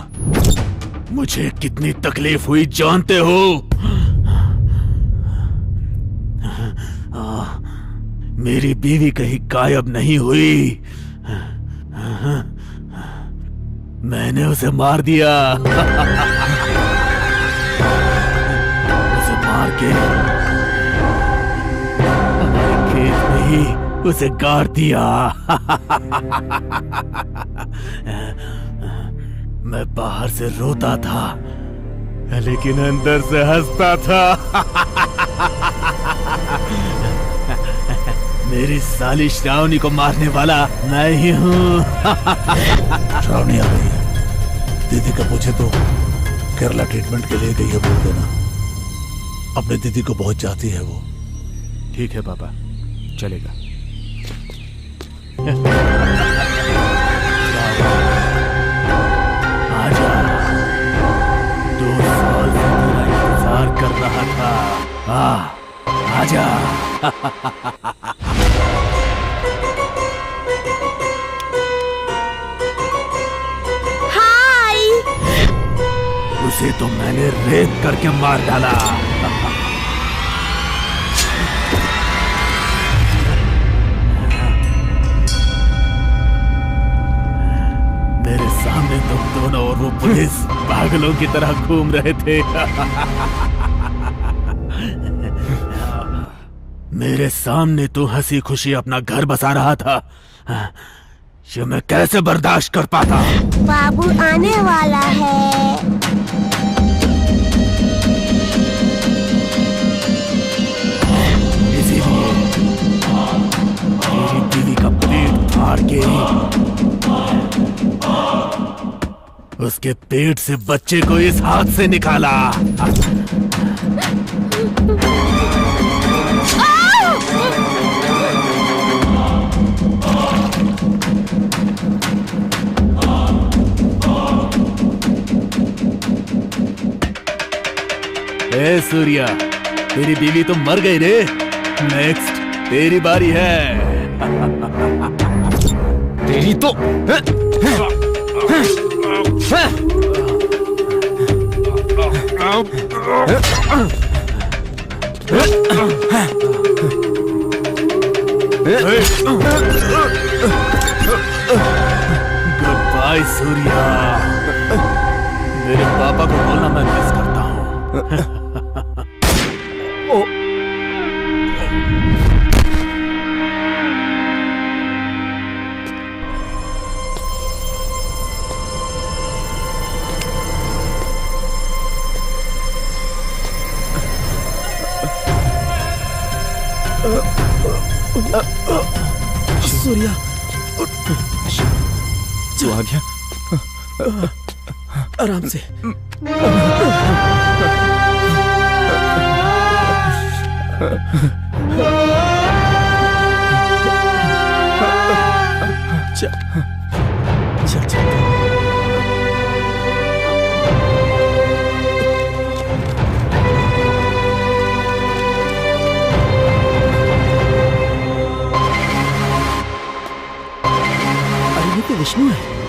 मुझे कितनी तकलीफ हुई जानते हो? मेरी बीवी कहीं गायब नहीं हुई। मैंने उसे मार दिया। उसे मार के हमारे खेत में ही उसे गाड़ दिया। मैं बाहर से रोता था, लेकिन अंदर से हंसता था। मेरी साली श्रावणी को मारने वाला मैं ही हूँ। श्रावणी आ गई है। दीदी का पूछे तो केरला ट्रीटमेंट के लिए गई है, बोल देना। अपने दीदी को बहुत चाहती है वो। ठीक है पापा, चलेगा। आजा, 2 साल से तेरा इंतजार कर रहा था। आजा। हाय। उसे तो मैंने रेप करके मार डाला। मेरे सामने तुम दोनों और वो पुलिस पागलों की तरह घूम रहे थे। मेरे सामने तू हंसी खुशी अपना घर बसा रहा था। ये मैं कैसे बर्दाश्त कर पाता? बाबू आने वाला है। उसके पेट से बच्चे को इस हाथ से निकाला। ए सूर्या, तेरी बीवी तो मर गई रे। नेक्स्ट तेरी बारी है। तेरी तो गुड बाय सूर्या। मेरे पापा को बोलना मैं मिस करता हूँ। सूर्या, तू आ गया। आराम से। चल चल चल। अरे ये तो विष्णु है।